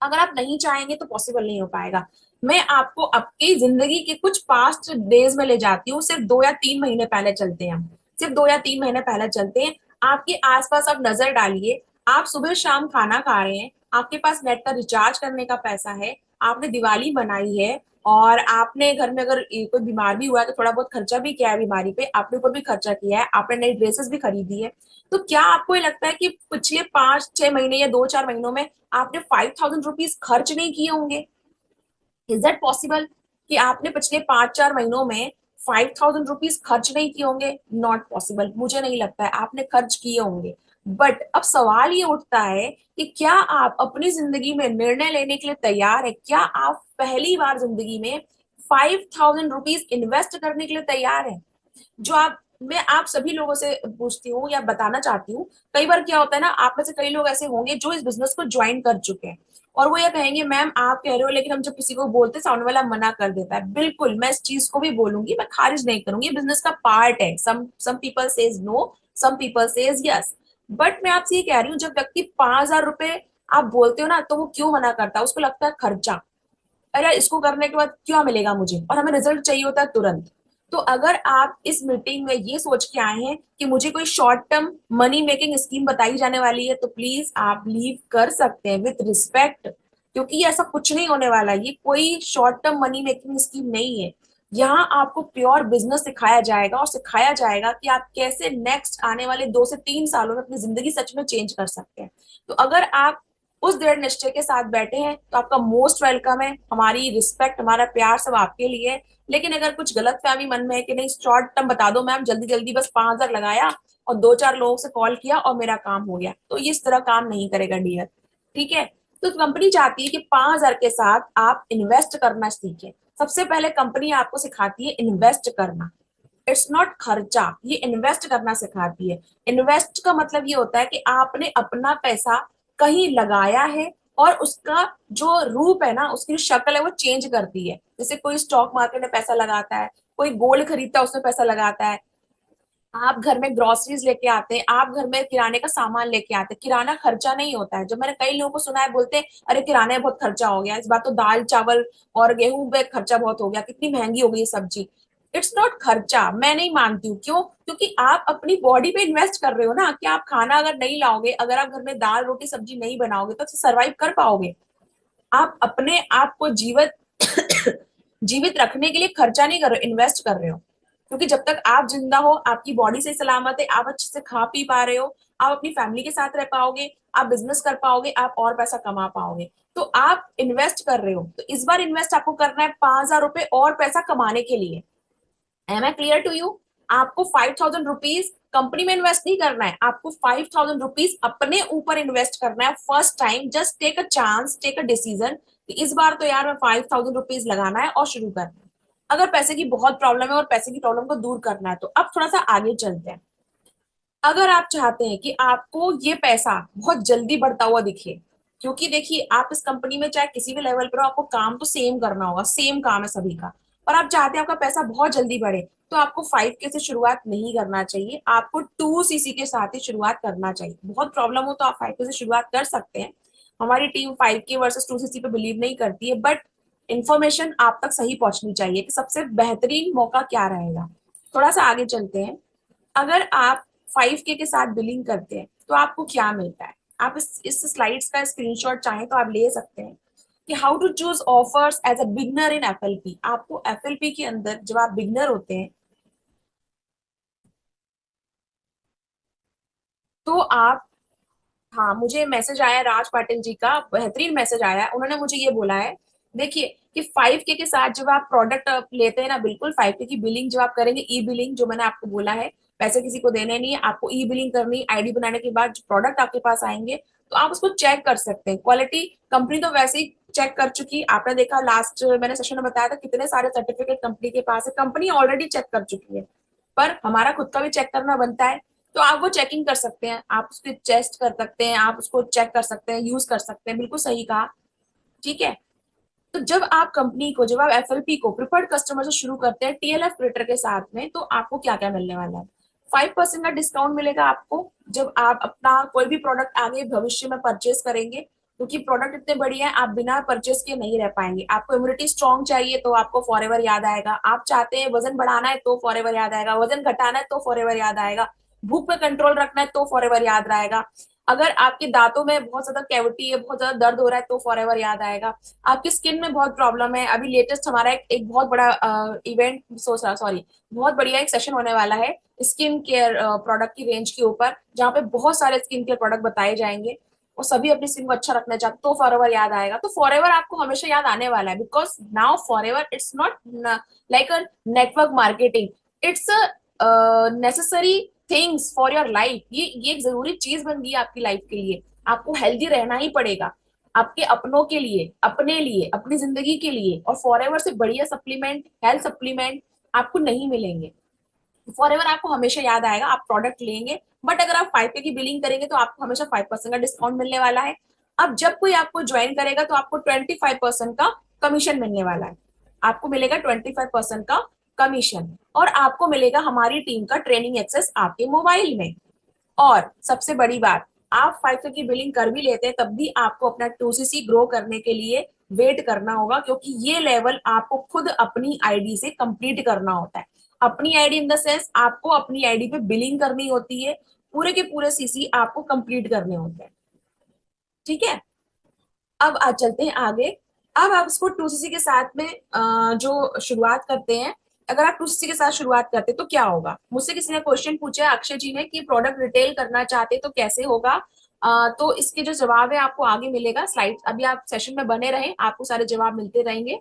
अगर आप नहीं चाहेंगे तो पॉसिबल नहीं हो पाएगा। मैं आपको आपकी जिंदगी के कुछ पास्ट डेज में ले जाती हूँ, सिर्फ 2 या 3 महीने पहले चलते हैं हम। सिर्फ 2 या 3 महीने पहले चलते हैं। आपके आसपास आप नजर डालिए। आप सुबह शाम खाना खा रहे हैं, आपके पास नेट का रिचार्ज करने का पैसा है, आपने दिवाली मनाई है, और आपने घर में अगर कोई बीमार भी हुआ है तो थोड़ा बहुत खर्चा भी किया है बीमारी पे, आपने ऊपर भी खर्चा किया है, आपने नई ड्रेसेस भी खरीदी है। तो क्या आपको ये लगता है कि पिछले 5-6 महीने या 2-4 महीनों में आपने 5,000 रुपीज खर्च नहीं किए होंगे? इज दैट पॉसिबल कि आपने पिछले 5-4 महीनों में 5,000 रुपीज खर्च नहीं किए होंगे? नॉट पॉसिबल, मुझे नहीं लगता है, आपने खर्च किए होंगे। बट अब सवाल ये उठता है कि क्या आप अपनी जिंदगी में निर्णय लेने के लिए तैयार है? क्या आप पहली बार जिंदगी में 5,000 रुपीज इन्वेस्ट करने के लिए तैयार है? जो आप मैं आप सभी लोगों से पूछती हूँ या बताना चाहती हूँ। कई बार क्या होता है ना, आप में से कई लोग ऐसे होंगे जो इस बिजनेस को ज्वाइन कर चुके हैं, और वो ये कहेंगे मैम आप कह रहे हो, लेकिन हम जब किसी को बोलते सामने वाला मना कर देता है। बिल्कुल, मैं इस चीज को भी बोलूंगी, मैं खारिज नहीं करूंगी, बिजनेस का पार्ट है। Some people says no, some people says yes. But मैं आपसे ये कह रही हूँ, जब व्यक्ति 5,000 रुपए आप बोलते हो ना, तो वो क्यों मना करता है? उसको लगता है खर्चा। अरे यार, इसको करने के बाद क्या मिलेगा मुझे, और हमें रिजल्ट चाहिए होता है तुरंत। तो अगर आप इस मीटिंग में ये सोच के आए हैं कि मुझे कोई short term money making scheme बताई जाने वाली है, तो प्लीज आप लीव कर सकते हैं विथ रिस्पेक्ट, क्योंकि ये ऐसा कुछ नहीं होने वाला। ये कोई short term money making scheme नहीं है। यहाँ आपको प्योर बिजनेस सिखाया जाएगा, और सिखाया जाएगा कि आप कैसे नेक्स्ट आने वाले 2 से 3 सालों में अपनी जिंदगी सच में चेंज कर सकते हैं। तो अगर आप उस दृढ़ निश्चय के साथ बैठे हैं तो आपका मोस्ट वेलकम है। हमारी रिस्पेक्ट, हमारा प्यार सब आपके लिए है। लेकिन अगर कुछ गलत फहमी मन में है कि नहीं शॉर्ट टर्म बता दो मैम, जल्दी जल्दी बस 5,000 लगाया और 2-4 लोगों से कॉल किया और मेरा काम हो गया, तो ये इस तरह काम नहीं करेगा डियर। ठीक है। तो कंपनी चाहती है कि 5,000 के साथ आप इन्वेस्ट करना सीखें। सबसे पहले कंपनी आपको सिखाती है इन्वेस्ट करना। इट्स नॉट खर्चा, ये इन्वेस्ट करना सिखाती है। इन्वेस्ट का मतलब ये होता है कि आपने अपना पैसा कहीं लगाया है, और उसका जो रूप है ना, उसकी जो शक्ल है वो चेंज करती है। जैसे कोई स्टॉक मार्केट में पैसा लगाता है, कोई गोल्ड खरीदता है उसमें पैसा लगाता है, आप घर में ग्रोसरीज लेके आते हैं, आप घर में किराने का सामान लेके आते हैं। किराना खर्चा नहीं होता है। जब मैंने कई लोगों को सुना है बोलते हैं अरे किराने में बहुत खर्चा हो गया, इस बार तो दाल चावल और गेहूं पे खर्चा बहुत हो गया, कितनी महंगी हो गई सब्जी। इट्स नॉट खर्चा, मैं नहीं मानती हूँ। क्यों? क्योंकि आप अपनी बॉडी पे इन्वेस्ट कर रहे हो ना, कि आप खाना अगर नहीं लाओगे, अगर आप घर में दाल रोटी सब्जी नहीं बनाओगे तो सर्वाइव कर पाओगे? आप अपने आप को जीवित जीवित रखने के लिए खर्चा नहीं कर रहे हो, इन्वेस्ट कर रहे हो। क्योंकि जब तक आप जिंदा हो, आपकी बॉडी से सलामत है, आप अच्छे से खा पी पा रहे हो, आप अपनी फैमिली के साथ रह पाओगे, आप बिजनेस कर पाओगे, आप और पैसा कमा पाओगे। तो आप इन्वेस्ट कर रहे हो, तो इस बार इन्वेस्ट आपको करना है 5,000 रुपए और पैसा कमाने के लिए। Am I clear to you? आपको 5,000 रुपीज कंपनी में इन्वेस्ट नहीं करना है, आपको 5,000 रुपीज अपने ऊपर इन्वेस्ट करना है। First time just take a chance, take a decision कि इस बार तो यार मैं 5,000 रुपीज लगाना है और शुरू करना है। अगर पैसे की बहुत प्रॉब्लम है और पैसे की प्रॉब्लम को दूर करना है, तो अब थोड़ा सा आगे चलते हैं। अगर आप चाहते हैं कि आपको ये पैसा बहुत जल्दी बढ़ता हुआ दिखे, क्योंकि देखिए आप इस कंपनी में चाहे किसी भी लेवल पर हो, आपको काम तो सेम करना होगा, सेम काम है सभी का, और आप चाहते हैं आपका पैसा बहुत जल्दी बढ़े, तो आपको 5K से शुरुआत नहीं करना चाहिए, आपको 2cc के साथ ही शुरुआत करना चाहिए। बहुत प्रॉब्लम हो तो आप 5K से शुरुआत कर सकते हैं। हमारी टीम 5K वर्सेस 2cc पे बिलीव नहीं करती है, बट इंफॉर्मेशन आप तक सही पहुंचनी चाहिए कि सबसे बेहतरीन मौका क्या रहेगा। थोड़ा सा आगे चलते हैं। अगर आप 5K के साथ बिलिंग करते हैं तो आपको क्या मिलता है, आप इस स्लाइड्स का स्क्रीनशॉट चाहें तो आप ले सकते हैं कि how to choose offers as a beginner in FLP. आपको एफएलपी के अंदर जब आप बिगनर होते हैं तो आप, हाँ मुझे मैसेज आया राज पाटिल जी का, बेहतरीन मैसेज आया है, उन्होंने मुझे ये बोला है, देखिए कि 5K के साथ जब आप प्रोडक्ट लेते हैं ना, बिल्कुल 5K की बिलिंग जब आप करेंगे, ई बिलिंग जो मैंने आपको बोला है, पैसे किसी को देने नहीं है, आपको ई बिलिंग करनी, आईडी बनाने के बाद जो प्रोडक्ट आपके पास आएंगे तो आप उसको चेक कर सकते हैं। क्वालिटी कंपनी तो वैसे ही चेक कर चुकी, आपने देखा लास्ट मैंने सेशन में बताया था कितने सारे सर्टिफिकेट कंपनी के पास है, कंपनी ऑलरेडी चेक कर चुकी है, पर हमारा खुद का भी चेक करना बनता है। तो आप वो चेकिंग कर सकते हैं, आप उसके टेस्ट कर सकते हैं, आप उसको चेक कर सकते हैं, यूज कर सकते हैं, बिल्कुल सही कहा। ठीक है, तो जब आप कंपनी को, जब आप एफएलपी को प्रिफर्ड कस्टमर से शुरू करते हैं टीएलएफ क्रेडिटर के साथ में, तो आपको क्या क्या मिलने वाला है। 5% का डिस्काउंट मिलेगा आपको जब आप अपना कोई भी प्रोडक्ट आगे भविष्य में परचेज करेंगे, क्योंकि प्रोडक्ट इतने बढ़िया है आप बिना परचेज के नहीं रह पाएंगे। आपको इम्यूनिटी स्ट्रांग चाहिए तो आपको फॉरएवर याद आएगा, आप चाहते हैं वजन बढ़ाना है तो फॉरएवर याद आएगा, वजन घटाना है तो फॉरएवर याद आएगा, भूख पे कंट्रोल रखना है तो फॉरएवर याद रहेगा, अगर आपके दांतों में बहुत ज्यादा कैविटी है, बहुत ज्यादा दर्द हो रहा है तो फॉरएवर याद आएगा, आपकी स्किन में बहुत प्रॉब्लम है, अभी लेटेस्ट हमारा एक बहुत बड़ा इवेंट, सॉरी बहुत बढ़िया एक सेशन होने वाला है स्किन केयर प्रोडक्ट की रेंज के ऊपर, जहाँ पे बहुत सारे स्किन केयर प्रोडक्ट बताए जाएंगे और सभी अपनी स्किन को अच्छा रखना चाहते तो फॉरएवर याद आएगा। तो फॉरएवर आपको हमेशा याद आने वाला है, because now forever it's not like a network marketing, it's a necessary things for your life. ये एक जरूरी चीज बन गई है आपकी लाइफ के लिए, आपको हेल्दी रहना ही पड़ेगा, आपके अपनों के लिए, अपने लिए, अपनी जिंदगी के लिए, और फॉरएवर से बढ़िया सप्लीमेंट, हेल्थ सप्लीमेंट आपको नहीं मिलेंगे। फॉरएवर आपको हमेशा याद आएगा, आप प्रोडक्ट लेंगे, बट अगर आप 5K की बिलिंग करेंगे तो आपको हमेशा 5% का डिस्काउंट मिलने वाला है। अब जब कोई आपको ज्वाइन करेगा तो आपको 25% का कमीशन मिलने वाला है, आपको मिलेगा 25% का कमीशन, और आपको मिलेगा हमारी टीम का ट्रेनिंग एक्सेस आपके मोबाइल में। और सबसे बड़ी बात, आप 5K की बिलिंग कर भी लेते हैं तब भी आपको अपना 2cc ग्रो करने के लिए वेट करना होगा, क्योंकि ये लेवल आपको खुद अपनी आईडी से कंप्लीट करना होता है। अपनी आईडी इन द सेंस आपको अपनी आईडी पे बिलिंग करनी होती है, पूरे के पूरे सीसी आपको कंप्लीट करने होते हैं। ठीक है, अब आज चलते हैं आगे। अब आप इसको 2cc के साथ में जो शुरुआत करते हैं, अगर आप 2cc के साथ शुरुआत करते हैं तो क्या होगा। मुझसे किसी ने क्वेश्चन पूछा है अक्षय जी ने कि प्रोडक्ट रिटेल करना चाहते तो कैसे होगा। तो इसके जो जवाब है आपको आगे मिलेगा स्लाइड, अभी आप सेशन में बने रहें, आपको सारे जवाब मिलते रहेंगे,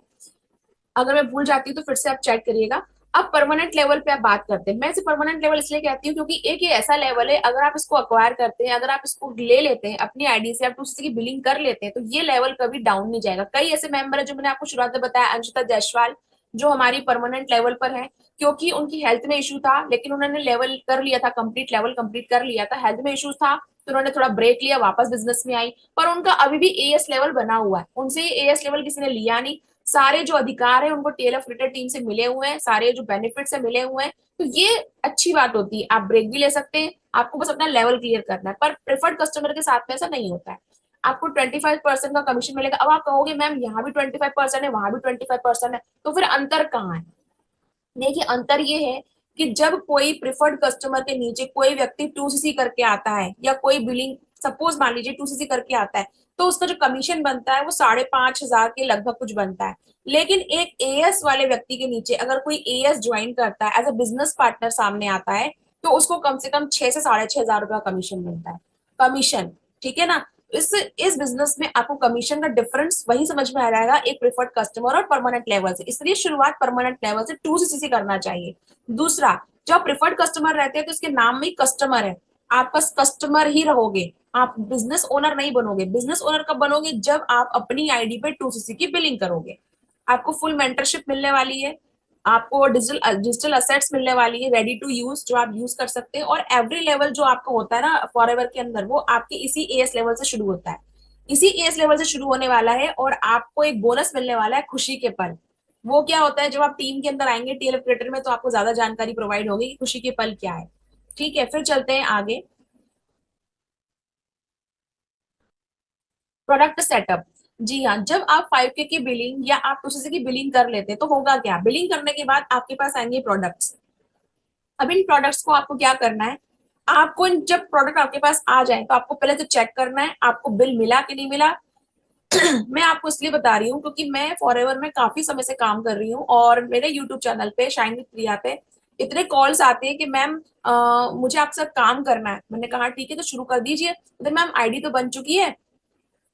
अगर मैं भूल जाती हूँ तो फिर से आप चेक करिएगा। अब परमानेंट लेवल पे आप बात करते हैं, मैं इसे परमानेंट लेवल इसलिए कहती हूँ क्योंकि एक ये ऐसा लेवल है, अगर आप इसको अक्वायर करते हैं, अगर आप इसको ले लेते हैं अपनी आईडी से, आप दूसरे की बिलिंग कर लेते हैं, तो ये लेवल कभी डाउन नहीं जाएगा। कई ऐसे मेंबर है जो मैंने आपको शुरुआत में बताया, अंशिता जायसवाल जो हमारी परमानेंट लेवल पर है, क्योंकि उनकी हेल्थ में इशू था, लेकिन उन्होंने लेवल कर लिया था, कंप्लीट लेवल कंप्लीट कर लिया था, हेल्थ में इशू था तो उन्होंने थोड़ा ब्रेक लिया, वापस बिजनेस में आई, पर उनका अभी भी एएस लेवल बना हुआ है, उनसे एएस लेवल किसी ने लिया नहीं, सारे जो अधिकार है उनको टीएलएफ क्रिकेट टीम से मिले हुए हैं, सारे जो बेनिफिट से मिले हुए हैं, तो ये अच्छी बात होती है, आप ब्रेक भी ले सकते हैं, आपको बस अपना लेवल क्लियर करना है। पर प्रेफर्ड कस्टमर के साथ में ऐसा नहीं होता है, आपको 25% का कमीशन मिलेगा। अब आप कहोगे मैम यहाँ भी 25% है, वहां भी 25% है, तो फिर अंतर कहाँ है। देखिए अंतर ये है कि जब कोई प्रिफर्ड कस्टमर के नीचे कोई व्यक्ति 2cc करके आता है, या कोई बिलिंग सपोज मान लीजिए 2cc करके आता है, तो उसका जो कमीशन बनता है वो 5,500 के लगभग कुछ बनता है। लेकिन एक एएस वाले व्यक्ति के नीचे अगर कोई एएस ज्वाइन करता है, एज अ बिजनेस पार्टनर सामने आता है, तो उसको कम से कम 6 से 6,500 कमीशन मिलता है, कमीशन। ठीक है ना, इस बिजनेस में आपको कमीशन का डिफरेंस वही समझ में आ जाएगा एक प्रिफर्ड कस्टमर और परमानेंट लेवल से, इसलिए शुरुआत परमानेंट लेवल से 2cc से करना चाहिए। दूसरा, जब प्रिफर्ड कस्टमर रहते हैं तो इसके नाम में कस्टमर है, आपका कस्टमर ही रहोगे, आप बिजनेस ओनर नहीं बनोगे। बिजनेस ओनर कब बनोगे, जब आप अपनी आईडी पे 2cc की बिलिंग करोगे, आपको फुल मेंटरशिप मिलने वाली है, आपको डिजिटल डिजिटल असेट्स मिलने वाली है रेडी टू यूज, जो आप यूज कर सकते हैं। और एवरी लेवल जो आपको होता है ना फॉरएवर के अंदर, वो आपके इसी एएस लेवल से शुरू होता है, इसी एएस लेवल से शुरू होने वाला है। और आपको एक बोनस मिलने वाला है, खुशी के पल। वो क्या होता है, जब आप टीम के अंदर आएंगे टीएल क्रिएटर में, तो आपको ज्यादा जानकारी प्रोवाइड होगी कि खुशी के पल क्या है। ठीक है, फिर चलते हैं आगे। Product setup. जी हाँ, जब आप 5K की बिलिंग या आप कुछ की बिलिंग कर लेते हैं तो होगा क्या, बिलिंग करने के बाद आपके पास आएंगे प्रोडक्ट्स। अब इन प्रोडक्ट्स को आपको क्या करना है, आपको जब प्रोडक्ट आपके पास आ जाए तो आपको पहले तो चेक करना है आपको बिल मिला कि नहीं मिला। मैं आपको इसलिए बता रही हूँ क्योंकि मैं फॉरएवर में काफी समय से काम कर रही हूँ, और मेरे यूट्यूब चैनल पे शाइन विद प्रिया पे इतने कॉल्स आते हैं कि मैम मुझे आपसे काम करना है। मैंने कहा ठीक है तो शुरू कर दीजिए, तो मैम आईडी तो बन चुकी है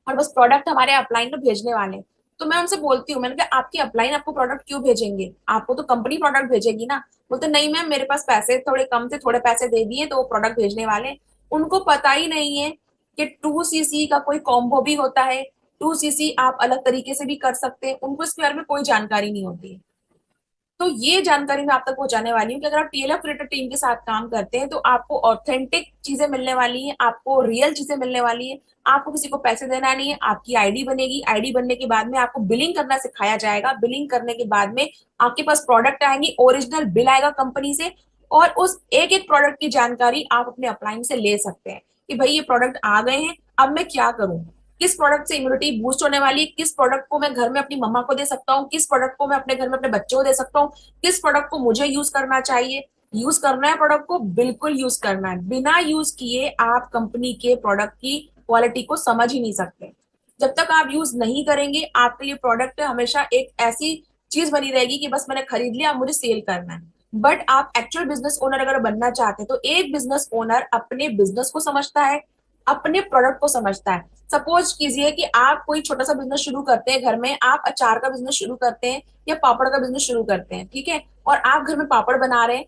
और बस प्रोडक्ट हमारे अपलाइन में भेजने वाले हैं। तो मैं उनसे बोलती हूँ, मैंने कहा आपकी अपलाइन आपको प्रोडक्ट क्यों भेजेंगे, आपको तो कंपनी प्रोडक्ट भेजेगी ना। बोलते नहीं मैम मेरे पास पैसे थोड़े कम थे, थोड़े पैसे दे दिए तो वो प्रोडक्ट भेजने वाले हैं। उनको पता ही नहीं है कि 2cc का कोई कॉम्बो भी होता है, 2cc आप अलग तरीके से भी कर सकते हैं, उनको इसके बारे में कोई जानकारी नहीं होती है। तो ये जानकारी मैं आप तक पहुंचाने वाली हूँ कि अगर आप टीएलएफ क्रिएटर टीम के साथ काम करते हैं तो आपको ऑथेंटिक चीजें मिलने वाली है, आपको रियल चीजें मिलने वाली है। आपको किसी को पैसे देना नहीं है, आपकी आईडी बनेगी, आईडी बनने के बाद में आपको बिलिंग करना सिखाया जाएगा, बिलिंग करने के बाद में आपके पास प्रोडक्ट आएंगे, ओरिजिनल बिल आएगा कंपनी से। और उस एक एक प्रोडक्ट की जानकारी आप अपने अपलाइन से ले सकते हैं कि भाई ये प्रोडक्ट आ गए हैं, अब मैं क्या करूं, किस प्रोडक्ट से इम्यूनिटी बूस्ट होने वाली है, किस प्रोडक्ट को मैं घर में अपनी मम्मा को दे सकता हूँ, किस प्रोडक्ट को मैं अपने घर में अपने बच्चों को दे सकता हूँ, किस प्रोडक्ट को मुझे यूज करना चाहिए। यूज करना है प्रोडक्ट को, बिल्कुल यूज करना है, बिना यूज किए आप कंपनी के प्रोडक्ट की क्वालिटी को समझ ही नहीं सकते। जब तक आप यूज नहीं करेंगे आपके लिए प्रोडक्ट हमेशा एक ऐसी चीज बनी रहेगी कि बस मैंने खरीद लिया मुझे सेल करना है। बट आप एक्चुअल बिजनेस ओनर अगर बनना चाहते हैं तो एक बिजनेस ओनर अपने बिजनेस को समझता है, अपने प्रोडक्ट को समझता है। सपोज कीजिए कि आप कोई छोटा सा बिजनेस शुरू करते हैं घर में, आप अचार का बिजनेस शुरू करते हैं या पापड़ का बिजनेस शुरू करते हैं, ठीक है, और आप घर में पापड़ बना रहे हैं।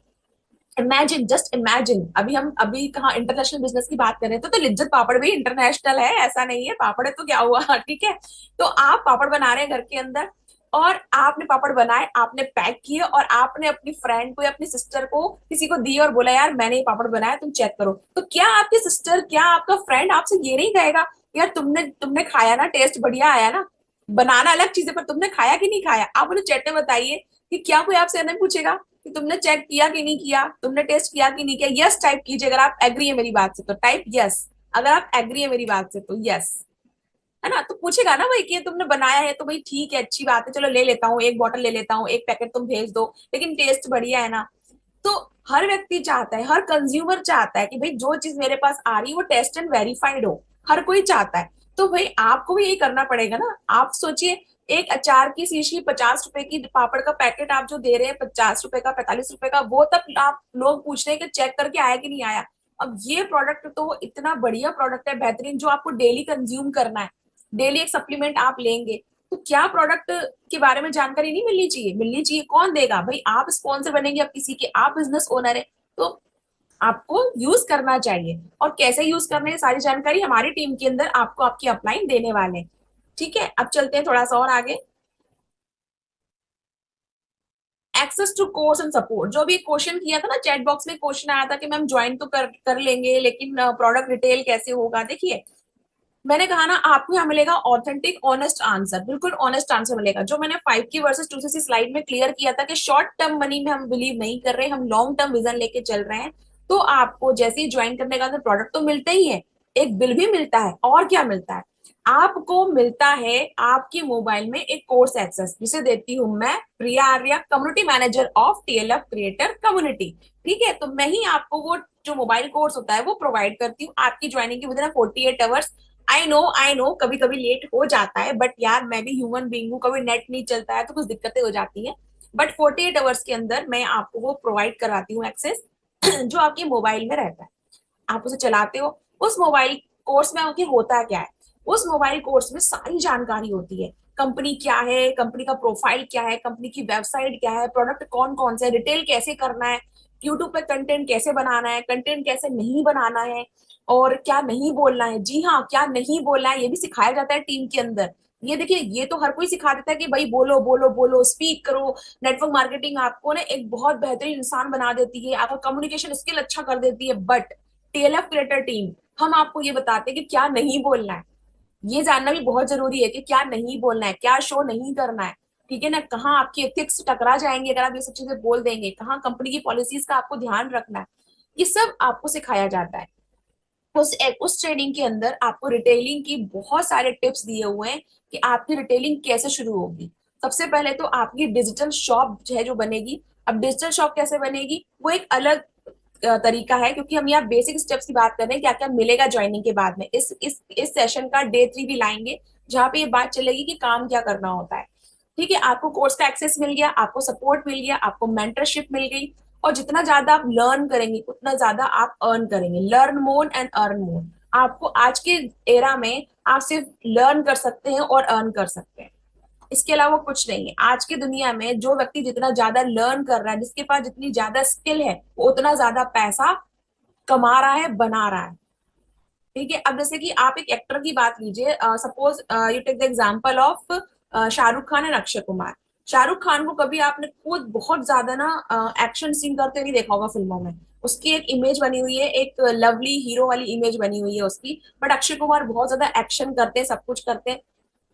इमेजिन, जस्ट इमेजिन, अभी हम अभी कहाँ इंटरनेशनल बिजनेस की बात कर रहे थे, तो लिज्जत पापड़ भी इंटरनेशनल है, ऐसा नहीं है पापड़ है तो क्या हुआ ठीक है। तो आप पापड़ बना रहे हैं घर के अंदर, और आपने पापड़ बनाए, आपने पैक किए, और आपने अपनी फ्रेंड को या अपनी सिस्टर को किसी को दिए और बोला यार मैंने ये पापड़ बनाया तुम चेक करो। तो क्या आपकी सिस्टर, क्या आपका फ्रेंड आपसे ये नहीं कहेगा यार तुमने तुमने खाया ना, टेस्ट बढ़िया आया ना। बनाना अलग चीज है पर तुमने खाया कि नहीं खाया, आप उन्हें चैट में बताइए कि क्या कोई आपसे नहीं पूछेगा कि तुमने चेक किया कि नहीं किया, तुमने टेस्ट किया कि नहीं किया। यस टाइप कीजिए अगर आप एग्री है मेरी बात से तो टाइप यस, अगर आप एग्री है मेरी बात से तो यस, है ना। तो पूछेगा ना भाई कि तुमने बनाया है तो भाई ठीक है अच्छी बात है, चलो ले लेता हूँ, एक बॉटल ले लेता हूँ, एक पैकेट तुम भेज दो, लेकिन टेस्ट बढ़िया है ना। तो हर व्यक्ति चाहता है, हर कंज्यूमर चाहता है कि भाई जो चीज मेरे पास आ रही है वो टेस्ट एंड वेरीफाइड हो, हर कोई चाहता है। तो भाई आपको भी यही करना पड़ेगा ना। आप सोचिए एक अचार की शीशी 50 रुपए की, पापड़ का पैकेट आप जो दे रहे हैं 50 रुपए का, 45 रुपए का, वो तक आप लोग पूछ रहे हैं कि चेक करके आया कि नहीं आया। अब ये प्रोडक्ट तो इतना बढ़िया प्रोडक्ट है, बेहतरीन, जो आपको डेली कंज्यूम करना है, डेली एक सप्लीमेंट आप लेंगे, तो क्या प्रोडक्ट के बारे में जानकारी नहीं मिलनी चाहिए, मिलनी चाहिए। कौन देगा भाई, आप स्पॉन्सर बनेंगे अब किसी के, आप बिजनेस ओनर है, तो आपको यूज करना चाहिए। और कैसे यूज करने है सारी जानकारी हमारी टीम के अंदर आपको आपकी अपलाइन देने वाले हैं। ठीक है, अब चलते हैं थोड़ा सा और आगे। Access to course and support, जो भी क्वेश्चन किया था ना चैट बॉक्स में, क्वेश्चन आया था कि मैम ज्वाइन तो कर लेंगे लेकिन प्रोडक्ट डिटेल कैसे होगा। देखिए मैंने कहा ना आपको यहाँ मिलेगा ऑथेंटिक ऑनेस्ट आंसर, बिल्कुल ऑनेस्ट आंसर मिलेगा। जो मैंने 5 की वर्सेस 2cc स्लाइड में क्लियर किया था कि शॉर्ट टर्म मनी में हम बिलीव नहीं कर रहे, हम लॉन्ग टर्म विजन लेके चल रहे हैं। तो आपको जैसे ही ज्वाइन करने का प्रोडक्ट तो मिलते ही है, एक बिल भी मिलता है, और क्या मिलता है आपको, मिलता है आपके मोबाइल में एक कोर्स एक्सेस, जिसे देती हूँ मैं Priya Arya, community manager of TLF creator community. ठीक है, तो मैं ही आपको वो जो मोबाइल कोर्स होता है वो प्रोवाइड करती हूँ आपकी ज्वाइनिंग के with in 48 hours. I know कभी कभी लेट हो जाता है, बट यार मैं भी ह्यूमन बींग हूँ, कभी नेट नहीं चलता है तो कुछ दिक्कतें हो जाती हैं। बट 48 आवर्स के अंदर मैं आपको वो प्रोवाइड कराती हूँ एक्सेस जो आपके मोबाइल में रहता है, आप उसे चलाते हो। उस मोबाइल कोर्स में आपके होता क्या है, उस मोबाइल कोर्स में सारी जानकारी होती है, कंपनी क्या है, कंपनी का प्रोफाइल क्या है, कंपनी की वेबसाइट क्या है, प्रोडक्ट कौन कौन से, रिटेल कैसे करना है, यूट्यूब पे कंटेंट कैसे बनाना है, कंटेंट कैसे नहीं बनाना है, और क्या नहीं बोलना है। जी हाँ, क्या नहीं बोलना है ये भी सिखाया जाता है टीम के अंदर। ये देखिए, ये तो हर कोई सिखा देता है कि भाई बोलो बोलो बोलो, स्पीक करो। नेटवर्क मार्केटिंग आपको ना एक बहुत बेहतरीन इंसान बना देती है, आपका कम्युनिकेशन स्किल अच्छा कर देती है, बट टीएलएफ क्रिएटर टीम, हम आपको ये बताते हैं कि क्या नहीं बोलना है। ये जानना भी बहुत जरूरी है कि क्या नहीं बोलना है, क्या शो नहीं करना है। ठीक है ना, कहाँ आपकी एथिक्स टकरा जाएंगे अगर आप ये सब चीजें बोल देंगे, कहाँ कंपनी की पॉलिसीज का आपको ध्यान रखना है, ये सब आपको सिखाया जाता है। उस ट्रेनिंग के अंदर आपको रिटेलिंग की बहुत सारे टिप्स दिए हुए हैं कि आपकी रिटेलिंग कैसे शुरू होगी। सबसे पहले तो आपकी डिजिटल शॉप है जो बनेगी। अब डिजिटल शॉप कैसे बनेगी वो एक अलग तरीका है, क्योंकि हम यहाँ बेसिक स्टेप्स की बात कर रहे हैं, क्या क्या मिलेगा ज्वाइनिंग के बाद में। इस सेशन का डे 3 भी लाएंगे, जहाँ पे ये बात चलेगी कि काम क्या करना होता है। ठीक है, आपको कोर्स का एक्सेस मिल गया, आपको सपोर्ट मिल गया, आपको मेंटरशिप मिल गई, और जितना ज्यादा आप लर्न करेंगे उतना ज्यादा आप अर्न करेंगे। Learn more and earn more. आपको आज के एरा में आप सिर्फ लर्न कर सकते हैं और अर्न कर सकते हैं, इसके अलावा कुछ नहीं है। आज की दुनिया में जो व्यक्ति जितना ज्यादा लर्न कर रहा है, जिसके पास जितनी ज्यादा स्किल है, वो उतना ज्यादा पैसा कमा रहा है, बना रहा है। ठीक है, अब जैसे कि आप एक एक्टर की बात लीजिए, suppose you take the example of Shahrukh Khan and Akshay Kumar. Shahrukh Khan को कभी आपने खुद बहुत ज्यादा ना एक्शन सीन करते नहीं देखा होगा फिल्मों में। उसकी एक इमेज बनी हुई है, एक लवली हीरो वाली इमेज बनी हुई है उसकी। बट अक्षय कुमार बहुत ज्यादा एक्शन करते हैं, सब कुछ करते हैं।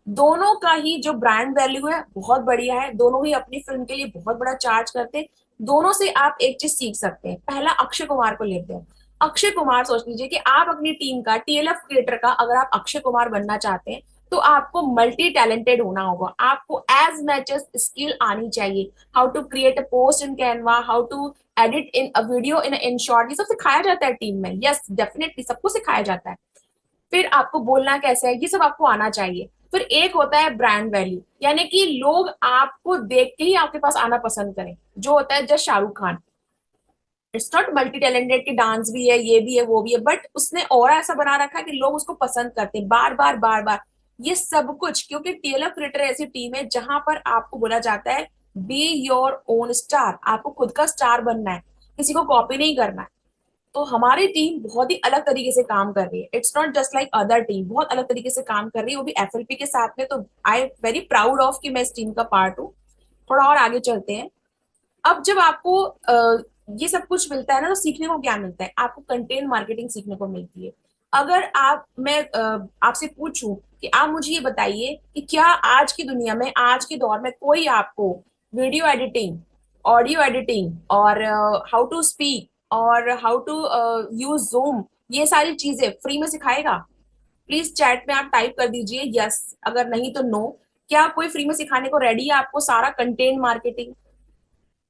दोनों का ही जो ब्रांड वैल्यू है बहुत बढ़िया है, दोनों ही अपनी फिल्म के लिए बहुत बड़ा चार्ज करते हैं। दोनों से आप एक चीज सीख सकते हैं। पहला अक्षय कुमार को लेते हैं। अक्षय कुमार, सोच लीजिए कि आप अपनी टीम का, टीएलएफ क्रिएटर का अगर आप अक्षय कुमार बनना चाहते हैं, तो आपको मल्टी टैलेंटेड होना होगा। आपको एज मच एज स्किल आनी चाहिए। How to create a post in Canva, how to edit in a video in short, ये सब सिखाया जाता है टीम में। यस, डेफिनेटली सबको सिखाया जाता है। फिर आपको बोलना कैसे है, ये सब आपको आना चाहिए। फिर एक होता है ब्रांड वैल्यू, यानी कि लोग आपको देख के ही आपके पास आना पसंद करें, जो होता है just Shahrukh Khan. It's not multi talented, की डांस भी है, ये भी है, वो भी है, बट उसने और ऐसा बना रखा है कि लोग उसको पसंद करते हैं बार बार बार बार। ये सब कुछ क्योंकि टीएलएफ क्रिएटर ऐसी टीम है जहां पर आपको बोला जाता है बी योर ओन स्टार। आपको खुद का स्टार बनना है, किसी को कॉपी नहीं करना है। तो हमारी टीम बहुत ही अलग तरीके से काम कर रही है। It's not just like other team, बहुत अलग तरीके से काम कर रही है, वो भी एफएलपी के साथ में। तो I am very proud of कि मैं इस टीम का पार्ट हूँ। थोड़ा और आगे चलते हैं। अब जब आपको ये सब कुछ मिलता है ना, तो सीखने को क्या मिलता है? आपको कंटेंट मार्केटिंग सीखने को मिलती है। अगर मैं आपसे पूछूं कि आप मुझे ये बताइए कि क्या आज की दुनिया में, आज के दौर में कोई आपको वीडियो एडिटिंग, ऑडियो एडिटिंग, और हाउ टू स्पीक, और हाउ टू यूज जूम, ये सारी चीजें फ्री में सिखाएगा? प्लीज चैट में आप टाइप कर दीजिए यस, अगर नहीं तो नो। क्या कोई फ्री में सिखाने को रेडी है आपको सारा कंटेंट मार्केटिंग?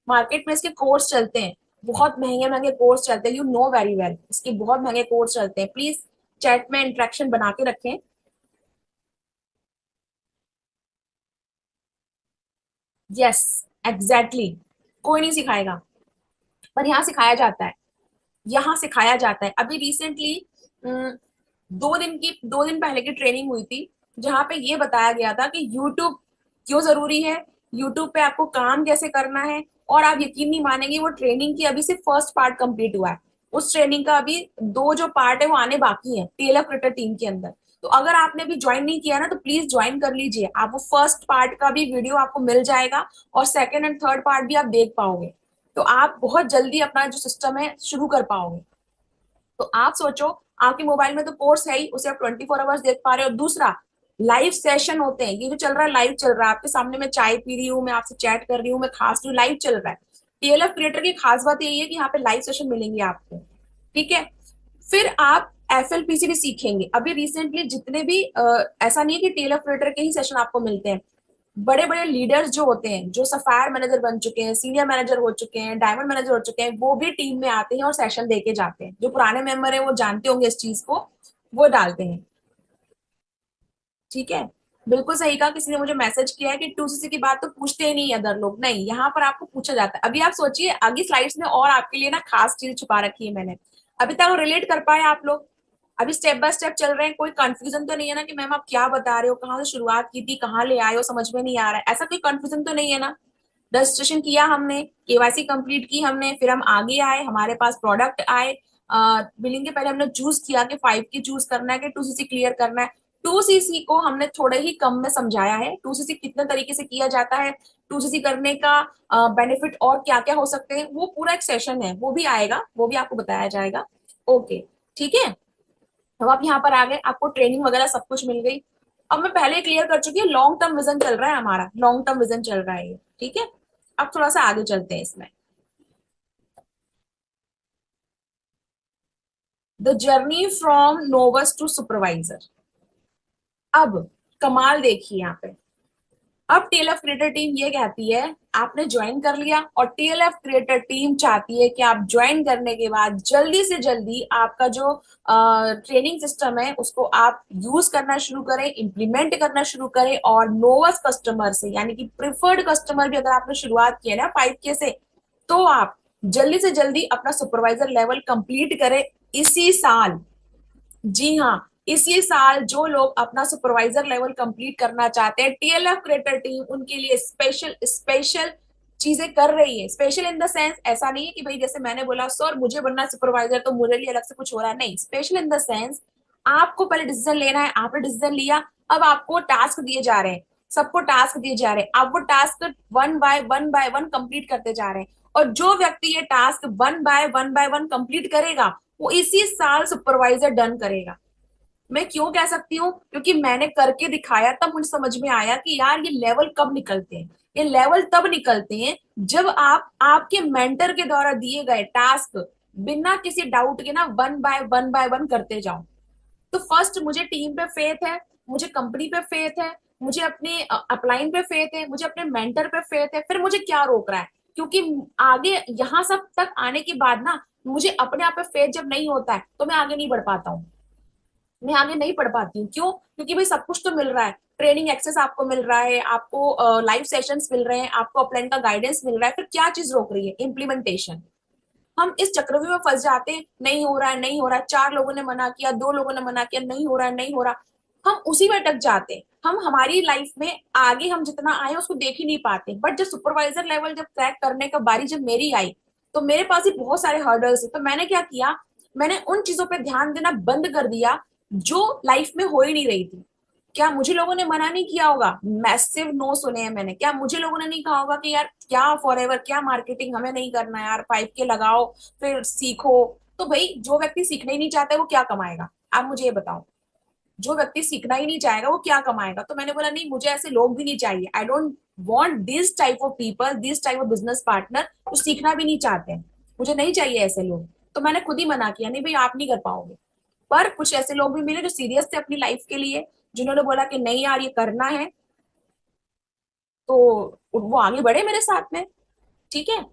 मार्केट में इसके कोर्स चलते हैं, बहुत महंगे महंगे कोर्स चलते हैं, यू नो वेरी वेल, इसके बहुत महंगे कोर्स चलते हैं। प्लीज चैट में इंटरेक्शन बना के रखें। यस, एग्जैक्टली, कोई नहीं सिखाएगा, पर यहाँ सिखाया जाता है। यहाँ सिखाया जाता है। अभी रिसेंटली 2 दिन पहले की ट्रेनिंग हुई थी, जहाँ पे ये बताया गया था कि यूट्यूब क्यों जरूरी है, यूट्यूब पे आपको काम कैसे करना है। और आप यकीन नहीं मानेंगे, वो ट्रेनिंग की अभी सिर्फ फर्स्ट पार्ट कंप्लीट हुआ है। उस ट्रेनिंग का अभी दो जो पार्ट है वो आने बाकी है टीएलएफ क्रिएटर टीम के अंदर। तो अगर आपने अभी ज्वाइन नहीं किया ना, तो प्लीज ज्वाइन कर लीजिए। आप वो फर्स्ट पार्ट का भी वीडियो आपको मिल जाएगा, और सेकेंड एंड थर्ड पार्ट भी आप देख पाओगे। तो आप बहुत जल्दी अपना जो सिस्टम है शुरू कर पाओगे। तो आप सोचो, आपके मोबाइल में तो कोर्स है ही, उसे आप 24 आवर्स देख पा रहे हो। दूसरा, लाइव सेशन होते हैं, ये जो चल रहा है लाइव चल रहा है आपके सामने। मैं चाय पी रही हूँ, मैं आपसे चैट कर रही हूँ, मैं खास रही हूँ, लाइव चल रहा है। टीएलएफ क्रिएटर की खास बात यही है कि यहाँ पे लाइव सेशन मिलेंगे आपको। ठीक है, फिर आप एफएलपीसी भी सीखेंगे। अभी रिसेंटली जितने भी ऐसा नहीं है कि टीएलएफ क्रिएटर के ही सेशन आपको मिलते हैं। बड़े बड़े लीडर्स जो होते हैं, जो सफायर मैनेजर बन चुके हैं, सीनियर मैनेजर हो चुके हैं, डायमंड मैनेजर हो चुके हैं, वो भी टीम में आते हैं और सेशन देके जाते हैं। जो पुराने मेंबर है वो जानते होंगे इस चीज को, वो डालते हैं। ठीक है, बिल्कुल सही कहा। किसी ने मुझे मैसेज किया है कि 2सीसी की बात तो पूछते ही नहीं अदर लोग, नहीं, यहाँ पर आपको पूछा जाता है। अभी आप सोचिए, आगे स्लाइड्स में और आपके लिए ना खास चीज छुपा रखी है मैंने। अभी तक रिलेट कर पाए आप लोग? अभी स्टेप बाय स्टेप चल रहे हैं, कोई कंफ्यूजन तो नहीं है ना कि मैम आप क्या बता रहे हो, कहाँ से शुरुआत की थी, कहाँ ले आए हो, समझ में नहीं आ रहा है, ऐसा कोई कंफ्यूजन तो नहीं है ना? रजिस्ट्रेशन किया हमने, केवाईसी कंप्लीट की हमने, फिर हम आगे आए, हमारे पास प्रोडक्ट आए। बिलिंग के पहले हमने चूज किया कि 5 की चूज करना है कि 2सीसी क्लियर करना है। 2cc को हमने थोड़े ही कम में समझाया है, 2cc कितने तरीके से किया जाता है, 2cc करने का बेनिफिट और क्या क्या हो सकते हैं, वो पूरा एक सेशन है, वो भी आएगा, वो भी आपको बताया जाएगा। ओके, ठीक है। अब आप यहाँ पर आ गए, आपको ट्रेनिंग वगैरह सब कुछ मिल गई। अब मैं पहले क्लियर कर चुकी हूँ, लॉन्ग टर्म विजन चल रहा है हमारा, लॉन्ग टर्म विजन चल रहा है ये, ठीक है। अब थोड़ा सा आगे चलते हैं इसमें, the journey from novice to supervisor. अब कमाल देखिए यहाँ पे, अब टीएलएफ क्रिएटर टीम ये कहती है आपने ज्वाइन कर लिया, और टीएलएफ क्रिएटर टीम चाहती है कि आप ज्वाइन करने के बाद जल्दी से जल्दी आपका जो ट्रेनिंग सिस्टम है उसको आप यूज करना शुरू करें, इंप्लीमेंट करना शुरू करें, और नोवस कस्टमर से, यानी कि प्रिफर्ड कस्टमर भी अगर आपने शुरुआत की है ना 5K से, तो आप जल्दी से जल्दी अपना सुपरवाइजर लेवल कंप्लीट करें इसी साल। जी हाँ, इसी साल जो लोग अपना सुपरवाइजर लेवल कंप्लीट करना चाहते हैं, टीएलएफ क्रिएटर टीम उनके लिए स्पेशल स्पेशल चीजें कर रही है। स्पेशल इन द सेंस, ऐसा नहीं है कि भाई जैसे मैंने बोला सर मुझे बनना सुपरवाइजर तो मुझे लिए अलग से कुछ हो रहा है, नहीं। स्पेशल इन द सेंस, आपको पहले डिसीजन लेना है, आपने डिसीजन लिया, अब आपको टास्क दिए जा रहे हैं, सबको टास्क दिए जा रहे हैं, आप वो task one by one complete करते जा रहे हैं, और जो व्यक्ति ये task one by one complete करेगा वो इसी साल सुपरवाइजर डन करेगा। मैं क्यों कह सकती हूँ, क्योंकि मैंने करके दिखाया, तब मुझे समझ में आया कि यार ये लेवल कब निकलते हैं। ये लेवल तब निकलते हैं जब आप आपके मेंटर के द्वारा दिए गए टास्क बिना किसी डाउट के ना वन बाय वन करते जाओ। तो फर्स्ट मुझे टीम पे फेथ है, मुझे कंपनी पे फेथ है, मुझे अपने अपलाइन पे फेथ है, मुझे अपने मेंटर पे फेथ है, फिर मुझे क्या रोक रहा है? क्योंकि आगे यहाँ सब तक आने के बाद ना मुझे अपने आप पे फेथ जब नहीं होता है तो मैं आगे नहीं बढ़ पाता हूँ, मैं आगे नहीं पढ़ पाती हूँ। क्यों? क्योंकि भाई सब कुछ तो मिल रहा है, ट्रेनिंग एक्सेस आपको मिल रहा है, आपको लाइव सेशंस मिल रहे हैं, आपको अपलाइन का गाइडेंस मिल रहा है, फिर क्या चीज रोक रही है? इम्प्लीमेंटेशन। हम इस चक्रव्यूह में फंस जाते हैं, नहीं हो रहा है, नहीं हो रहा है, 4 लोगों ने मना किया, 2 लोगों ने मना किया, नहीं हो रहा है, नहीं हो रहा, हम उसी में अटक जाते हैं। हम हमारी लाइफ में आगे हम जितना आए उसको देख ही नहीं पाते। बट जब सुपरवाइजर लेवल जब क्रैक करने का बारी जब मेरी आई, तो मेरे पास ही बहुत सारे हर्डल्स है। तो मैंने क्या किया, मैंने उन चीजों पे ध्यान देना बंद कर दिया जो लाइफ में हो ही नहीं रही थी। क्या मुझे लोगों ने मना नहीं किया होगा? मैसिव नो सुने हैं मैंने। क्या मुझे लोगों ने नहीं कहा होगा कि यार क्या फॉरएवर, क्या मार्केटिंग, हमें नहीं करना यार, 5K लगाओ फिर सीखो। तो भाई जो व्यक्ति सीखना ही नहीं चाहता है वो क्या कमाएगा? आप मुझे ये बताओ, जो व्यक्ति सीखना ही नहीं चाहेगा वो क्या कमाएगा? तो मैंने बोला नहीं, मुझे ऐसे लोग भी नहीं चाहिए। I don't want this type of people, this type of business partner जो सीखना भी नहीं चाहते हैं। मुझे नहीं चाहिए ऐसे लोग। तो मैंने खुद ही मना किया, नहीं भाई आप नहीं कर पाओगे। पर कुछ ऐसे लोग भी मिले जो सीरियस थे अपनी लाइफ के लिए, जिन्होंने बोला कि नहीं यार ये करना है, तो वो आगे बढ़े मेरे साथ में। ठीक है।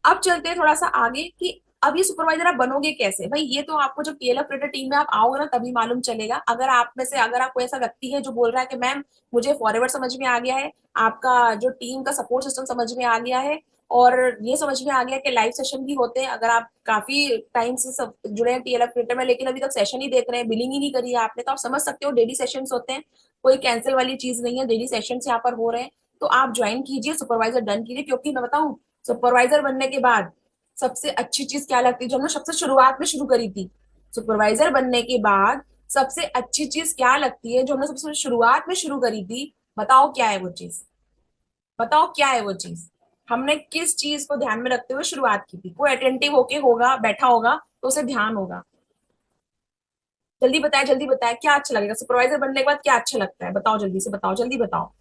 अब चलते हैं थोड़ा सा आगे कि अब ये सुपरवाइजर आप बनोगे कैसे। भाई ये तो आपको जब टीएलएफ क्रिएटर टीम में आप आओगे ना तभी मालूम चलेगा। अगर आप में से अगर आप कोई ऐसा व्यक्ति है जो बोल रहा है कि मैम मुझे फॉरएवर समझ में आ गया है, आपका जो टीम का सपोर्ट सिस्टम समझ में आ गया है, और ये समझ में आ गया कि लाइव सेशन भी होते हैं, अगर आप काफी टाइम से सब जुड़े हैं टीएलएफ क्रिएटर में लेकिन अभी तक सेशन ही देख रहे हैं, बिलिंग ही नहीं करी है आपने, तो आप समझ सकते हो डेली सेशन होते हैं, कोई कैंसिल वाली चीज नहीं है, डेली सेशन यहाँ पर हो रहे हैं। तो आप ज्वाइन कीजिए, सुपरवाइजर डन कीजिए। क्योंकि मैं बताऊं, सुपरवाइजर बनने के बाद सबसे अच्छी चीज क्या लगती है, जो हमने सबसे शुरुआत में शुरू करी थी, सुपरवाइजर बनने के बाद सबसे अच्छी चीज क्या लगती है, जो हमने सबसे शुरुआत में शुरू करी थी? बताओ क्या है वो चीज? बताओ क्या है वो चीज? हमने किस चीज को ध्यान में रखते हुए शुरुआत की थी? कोई अटेंटिव होके होगा, बैठा होगा तो उसे ध्यान होगा। जल्दी बताए, जल्दी बताए, क्या अच्छा लगेगा सुपरवाइजर बनने के बाद? क्या अच्छा लगता है? बताओ जल्दी से, बताओ, जल्दी बताओ।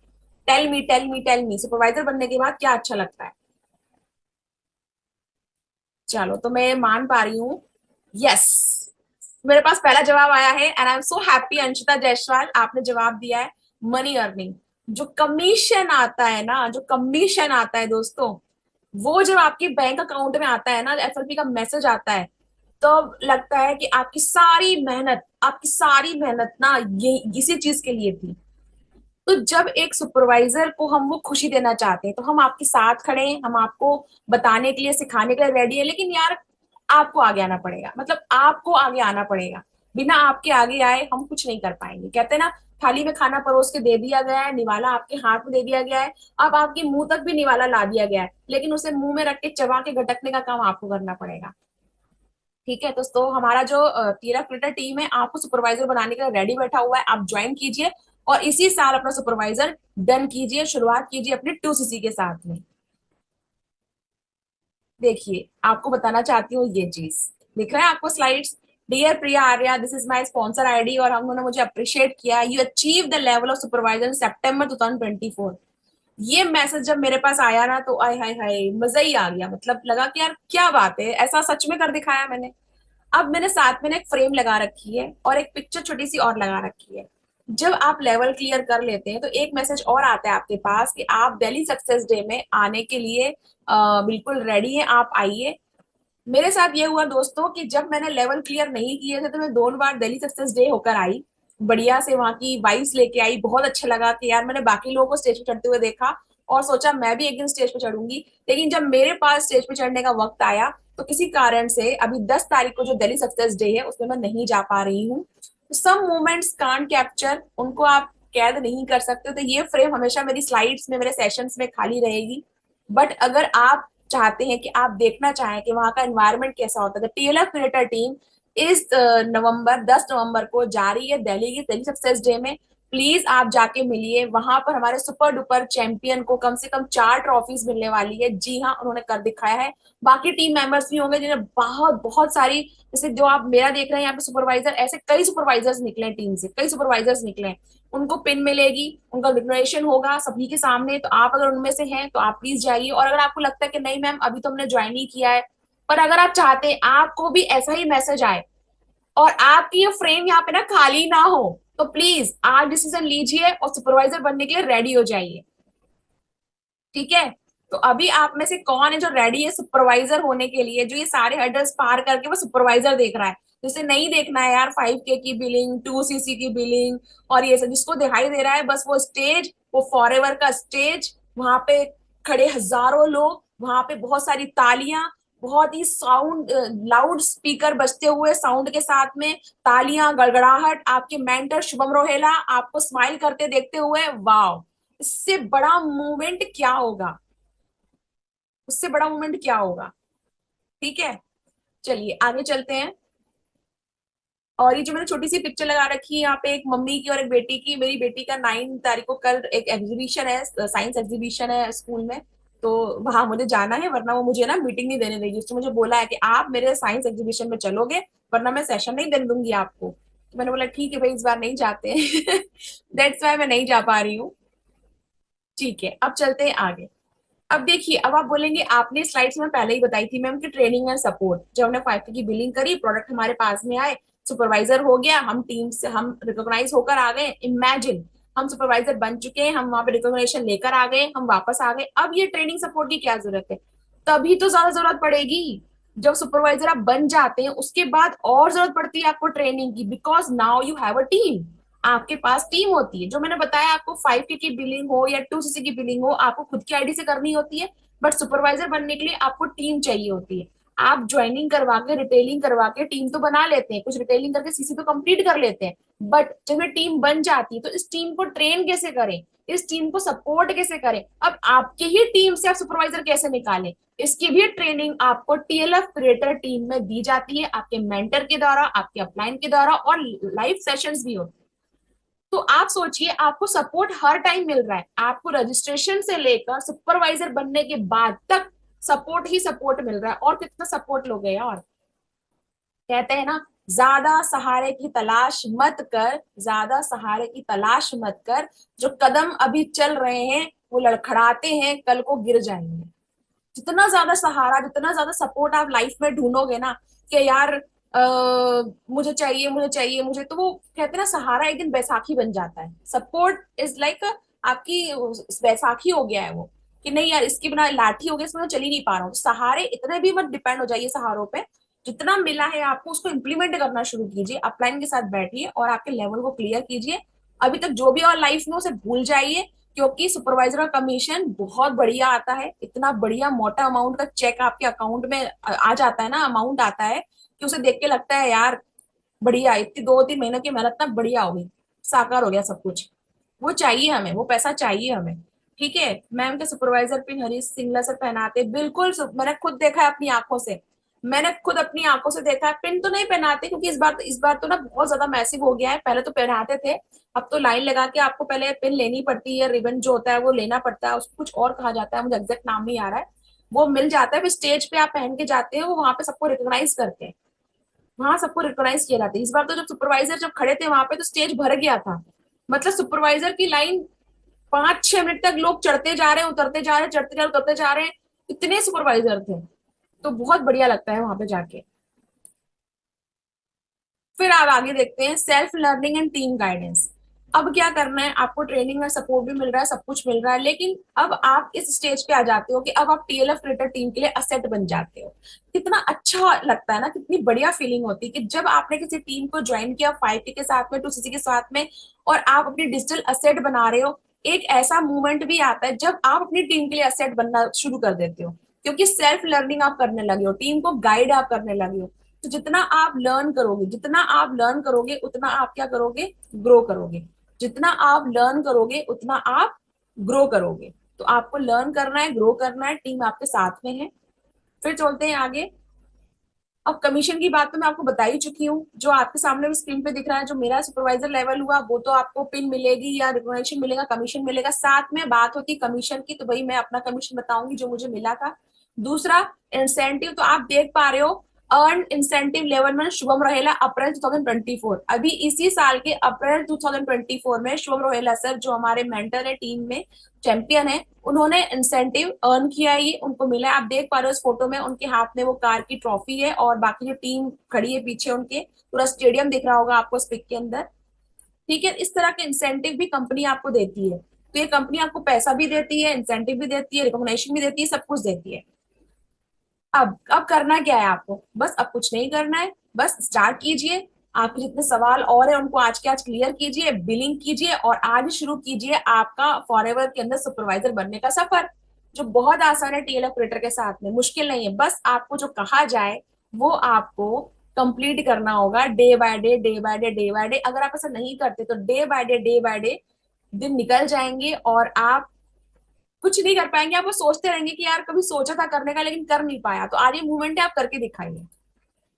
Tell me, tell me, tell me, supervisor बनने के बाद क्या अच्छा लगता है? चलो तो मैं मान पा रही हूँ। यस, मेरे पास पहला जवाब आया है and I am so happy. Anshita Jaiswal, आपने जवाब दिया है मनी अर्निंग। जो कमीशन आता है ना, जो कमीशन आता है दोस्तों, वो जब आपके बैंक अकाउंट में आता है ना, एफएलपी का मैसेज आता है, तो लगता है कि आपकी सारी मेहनत ना ये इसी चीज के लिए थी। तो जब एक सुपरवाइजर को हम वो खुशी देना चाहते हैं तो हम आपके साथ खड़े हैं, हम आपको बताने के लिए, सिखाने के लिए रेडी है, लेकिन यार आपको आगे आना पड़ेगा, मतलब आपको आगे आना पड़ेगा। बिना आपके आगे आए हम कुछ नहीं कर पाएंगे। कहते हैं ना, थाली में खाना परोस के दे दिया गया है, निवाला आपके हाथ में दे दिया गया है, अब आपके मुंह तक भी निवाला ला दिया गया है, लेकिन उसे मुंह में रख के चबा के गटकने का काम आपको करना पड़ेगा। ठीक है, तो हमारा जो टीरा क्रिएटर टीम है आपको सुपरवाइजर बनाने के लिए रेडी बैठा हुआ है, आप ज्वाइन कीजिए और इसी साल अपना सुपरवाइजर डन कीजिए, शुरुआत कीजिए अपने 2cc के साथ में। देखिए आपको बताना चाहती हूँ ये चीज, दिख रहा है आपको slides? Dear Priya Arya, this is my sponsor ID और हम उन्होंने मुझे अप्रिशिएट किया, you achieve the level of supervisor in September 2024। ये मैसेज जब मेरे पास आया ना तो आय हाय हाय मजा ही आ गया, मतलब लगा कि यार क्या बात है, ऐसा सच में कर दिखाया मैंने। अब मैंने साथ में ना एक फ्रेम लगा रखी है और एक पिक्चर छोटी सी और लगा रखी है। जब आप लेवल क्लियर कर लेते हैं तो एक मैसेज और आता है आपके पास कि आप दिल्ली सक्सेस डे में आने के लिए बिल्कुल रेडी हैं, आप आइए। मेरे साथ ये हुआ दोस्तों कि जब मैंने लेवल क्लियर नहीं किए थे तो मैं 2 बार दिल्ली सक्सेस डे होकर आई, बढ़िया से वहां की वाइब्स लेके आई, बहुत अच्छा लगा कि यार मैंने बाकी लोगों को स्टेज पे चढ़ते हुए देखा और सोचा मैं भी एक दिन स्टेज पे चढ़ूंगी। लेकिन जब मेरे पास स्टेज पे चढ़ने का वक्त आया तो किसी कारण से अभी 10 तारीख को जो दिल्ली सक्सेस डे है उसमें मैं नहीं जा पा रही हूँ। सम मोमेंट्स कांट कैप्चर, उनको आप कैद नहीं कर सकते, तो ये फ्रेम हमेशा मेरी स्लाइड्स में, मेरे सेशंस में खाली रहेगी। बट अगर आप चाहते हैं कि आप देखना चाहें कि वहां का एनवायरनमेंट कैसा होता है, तो टीएलएफ क्रिएटर टीम इस नवंबर 10 नवंबर को जा रही है दिल्ली की दिल्ली सक्सेस डे में। प्लीज आप जाके मिलिए, वहां पर हमारे सुपर डुपर चैंपियन को कम से कम 4 ट्रॉफीज मिलने वाली है। जी हाँ, उन्होंने कर दिखाया है। बाकी टीम मेंबर्स भी होंगे जिन्हें बहुत बहुत सारी, जैसे जो आप मेरा देख रहे हैं यहाँ पे सुपरवाइजर, ऐसे कई सुपरवाइजर्स निकले हैं टीम से, कई सुपरवाइजर्स निकले हैं। उनको पिन मिलेगी, उनका डिक्लेरेशन होगा सभी के सामने, तो आप अगर उनमें से हैं तो आप प्लीज जाइए। और अगर आपको लगता है कि नहीं मैम अभी तो हमने ज्वाइन ही किया है, पर अगर आप चाहते हैं आपको भी ऐसा ही मैसेज आए और आपकी ये फ्रेम यहाँ पे ना खाली ना हो, तो प्लीज आज डिसीजन लीजिए और सुपरवाइजर बनने के लिए रेडी हो जाइए। ठीक है, तो अभी आप में से कौन है जो रेडी है सुपरवाइजर होने के लिए, जो ये सारे हर्डल्स पार करके वो सुपरवाइजर देख रहा है? जिसे नहीं देखना है यार 5K की बिलिंग, 2cc की बिलिंग और ये सब, जिसको दिखाई दे रहा है बस वो स्टेज, वो फॉरएवर का स्टेज, वहां पे खड़े हजारों लोग, वहां पे बहुत सारी तालियां, बहुत ही साउंड लाउड स्पीकर बजते हुए साउंड के साथ में, तालियां गड़गड़ाहट, आपके मेंटर शुभम रोहेला आपको स्माइल करते देखते हुए, वाह! इससे बड़ा मूवमेंट क्या होगा, उससे बड़ा मूवमेंट क्या होगा? ठीक है, चलिए आगे चलते हैं। और ये जो मैंने छोटी सी पिक्चर लगा रखी है यहाँ पे, एक मम्मी की और एक बेटी की, मेरी बेटी का 9 तारीख को कल एक एग्जीबिशन है, साइंस एग्जीबिशन है स्कूल में, तो वहां मुझे जाना है, वरना वो मुझे ना मीटिंग नहीं देने देगी। उसने मुझे बोला है कि आप मेरे साइंस एग्जीबिशन में चलोगे वरना मैं सेशन नहीं देने दूंगी आपको। तो मैंने बोला ठीक है भाई, इस बार नहीं जाते हैं दैट्स वाई मैं नहीं जा पा रही हूँ। ठीक है, अब चलते हैं आगे। अब देखिए, अब आप बोलेंगे आपने स्लाइड्स में पहले ही बताई थी मैम कि ट्रेनिंग एंड सपोर्ट, जब हमने 5K की बिलिंग करी, प्रोडक्ट हमारे पास में आए, सुपरवाइजर हो गया, हम टीम से हम रिकॉग्नाइज होकर आ गए। इमेजिन हम सुपरवाइजर बन चुके हैं, हम वहां पे रिकॉग्निशन लेकर आ गए, हम वापस आ गए, अब ये ट्रेनिंग सपोर्ट की क्या जरूरत है? तभी तो ज्यादा जरूरत पड़ेगी जब सुपरवाइजर आप बन जाते हैं, उसके बाद और जरूरत पड़ती है आपको ट्रेनिंग की, because now you have a team. आपके पास टीम होती है, जो मैंने बताया आपको 5K की बिलिंग हो या 2cc की बिलिंग हो, आपको खुद की आईडी से करनी होती है, बट सुपरवाइजर बनने के लिए आपको टीम चाहिए होती है। आप ज्वाइनिंग करवा के, रिटेलिंग करवा के टीम तो बना लेते हैं, कुछ रिटेलिंग करके सीसी तो कंप्लीट कर लेते हैं, बट जब ये टीम बन जाती है तो इस टीम को ट्रेन कैसे करें, इस टीम को सपोर्ट कैसे करें? अब आपके ही टीम से आप सुपरवाइजर कैसे निकालें, इसकी भी ट्रेनिंग आपको टीएलएफ क्रिएटर टीम में दी जाती है, आपके मेंटर के द्वारा, आपके अपलाइन के द्वारा, और लाइव सेशंस भी होते हैं। तो आप सोचिए, आपको सपोर्ट हर टाइम मिल रहा है, आपको रजिस्ट्रेशन से लेकर सुपरवाइजर बनने के बाद तक सपोर्ट ही सपोर्ट मिल रहा है। और कितना सपोर्ट लोगे यार? कहते हैं ना, ज्यादा सहारे की तलाश मत कर, ज्यादा सहारे की तलाश मत कर, जो कदम अभी चल रहे हैं वो लड़खड़ाते हैं, कल को गिर जाएंगे। जितना ज्यादा सहारा, जितना ज्यादा सपोर्ट आप लाइफ में ढूंढोगे ना कि यार मुझे चाहिए, मुझे चाहिए, मुझे, तो वो कहते हैं ना, सहारा एक दिन बैसाखी बन जाता है। सपोर्ट इज लाइक आपकी बैसाखी हो गया है वो, कि नहीं यार इसकी बिना लाठी हो गई, इसमें मैं चल ही नहीं पा रहा हूँ। सहारे इतने भी मत डिपेंड हो जाइए सहारों पे, जितना मिला है आपको उसको इम्प्लीमेंट करना शुरू कीजिए, अपलाइन के साथ बैठिए और आपके लेवल को क्लियर कीजिए। अभी तक जो भी और लाइफ में उसे भूल जाइए, क्योंकि सुपरवाइजर का कमीशन बहुत बढ़िया आता है, इतना बढ़िया मोटा अमाउंट का चेक आपके अकाउंट में आ जाता है ना, अमाउंट आता है कि उसे देख के लगता है यार बढ़िया, इतनी 2-3 महीनों की मेहनत ना बढ़िया हो गई, साकार हो गया सब कुछ। वो चाहिए हमें, वो पैसा चाहिए हमें। ठीक है, मैम के supervisor pin Harish Singla sir पहनाते, बिल्कुल मैंने खुद देखा है अपनी आंखों से। मैंने खुद अपनी आंखों से देखा है। पिन तो नहीं पहनाते क्योंकि इस बार तो ना बहुत ज्यादा मैसिव हो गया है, पहले तो पहनाते थे। अब तो लाइन लगा के आपको पहले पिन लेनी पड़ती है, रिबन जो होता है वो लेना पड़ता है, उसको कुछ और कहा जाता है, मुझे एग्जैक्ट नाम नहीं आ रहा है। वो मिल जाता है, फिर स्टेज पे आप पहन के जाते हो, वहां पे सबको रिकॉग्नाइज करते हैं, वहां सबको रिकॉग्नाइज किया जाता है। इस बार तो जब सुपरवाइजर जब खड़े थे वहां पे तो स्टेज भर गया था। मतलब सुपरवाइजर की लाइन 5-6 मिनट तक लोग चढ़ते जा रहे हैं, उतरते जा रहे हैं, चढ़ते जा रहे हैं, उतरते जा रहे हैं, इतने सुपरवाइजर थे। तो बहुत बढ़िया लगता है वहां पे जाके। फिर आप आगे देखते हैं self learning and team guidance. अब क्या करना है, आपको ट्रेनिंग में सपोर्ट भी मिल रहा है, सब कुछ मिल रहा है, लेकिन अब आप इस स्टेज पे आ जाते हो कि अब आप टीएलएफ क्रिएटर टीम के लिए असेट बन जाते हो। कितना अच्छा लगता है ना, कितनी बढ़िया फीलिंग होती है कि जब आपने किसी टीम को ज्वाइन किया 5T के साथ में, 2CC के साथ में, और आप अपनी डिजिटल असेट बना रहे हो। एक ऐसा मूवमेंट भी आता है जब आप अपनी टीम के लिए असेट बनना शुरू कर देते हो, क्योंकि सेल्फ लर्निंग आप करने लगे हो, टीम को गाइड आप करने लगे हो। तो जितना आप लर्न करोगे, जितना आप लर्न करोगे उतना आप क्या करोगे, ग्रो करोगे। जितना आप लर्न करोगे उतना आप ग्रो करोगे। तो आपको लर्न करना है, ग्रो करना है, टीम आपके साथ में है। फिर चलते हैं आगे। अब कमीशन की बात तो मैं आपको बता ही चुकी हूँ, जो आपके सामने भी स्क्रीन पे दिख रहा है, जो मेरा सुपरवाइजर लेवल हुआ वो तो आपको पिन मिलेगी या रिकॉग्निशन मिलेगा, कमीशन मिलेगा। साथ में बात होती कमीशन की, तो भाई मैं अपना कमीशन बताऊंगी जो मुझे मिला था। दूसरा, इंसेंटिव तो आप देख पा रहे हो, अर्न इंसेंटिव लेवल में शुभम रोहेला अप्रैल 2024, अभी इसी साल के अप्रैल 2024 में शुभम रोहेला सर जो हमारे मेंटर है, टीम में चैंपियन है, उन्होंने इंसेंटिव अर्न किया है, ये उनको मिला है। आप देख पा रहे हो इस फोटो में उनके हाथ में वो कार की ट्रॉफी है, और बाकी जो टीम खड़ी है पीछे उनके, पूरा स्टेडियम दिख रहा होगा आपको इस पिक के अंदर। ठीक है, इस तरह के इंसेंटिव भी कंपनी आपको देती है। तो ये कंपनी आपको पैसा भी देती है, इंसेंटिव भी देती है, रिकॉग्निशन भी देती है, सब कुछ देती है। अब करना क्या है आपको, बस अब कुछ नहीं करना है, बस स्टार्ट कीजिए। आपके जितने सवाल और है उनको आज के आज क्लियर कीजिए, बिलिंग कीजिए, और आज शुरू कीजिए आपका फॉरएवर के अंदर सुपरवाइजर बनने का सफर, जो बहुत आसान है टीएल ऑपरेटर के साथ में, मुश्किल नहीं है। बस आपको जो कहा जाए वो आपको कंप्लीट करना होगा, day by day, day by day, day by day. अगर आप ऐसा नहीं करते तो day by day, day by day दिन निकल जाएंगे और आप कुछ नहीं कर पाएंगे। आप वो सोचते रहेंगे कि यार कभी सोचा था करने का लेकिन कर नहीं पाया। तो आज ये मूवमेंट है, आप करके दिखाइए।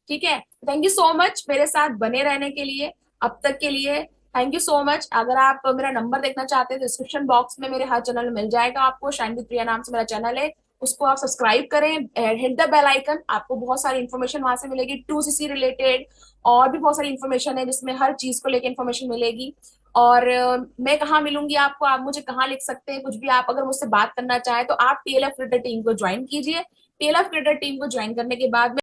ठीक है, थैंक यू सो मच मेरे साथ बने रहने के लिए अब तक के लिए। Thank you so much. अगर आप मेरा नंबर देखना चाहते हैं तो डिस्क्रिप्शन बॉक्स में मेरे हर चैनल मिल जाएगा आपको, शाइन विद प्रिया नाम से मेरा चैनल है, उसको आप सब्सक्राइब करें, हिट द बेल आइकन। आपको बहुत सारी इन्फॉर्मेशन वहां से मिलेगी, 2CC रिलेटेड, और भी बहुत सारी इन्फॉर्मेशन है जिसमें हर चीज को लेकर इन्फॉर्मेशन मिलेगी। और मैं कहाँ मिलूंगी आपको, आप मुझे कहाँ लिख सकते हैं कुछ भी, आप अगर मुझसे बात करना चाहें तो आप टीएलएफ क्रिएटर टीम को ज्वाइन कीजिए। टीएलएफ क्रिएटर टीम को ज्वाइन करने के बाद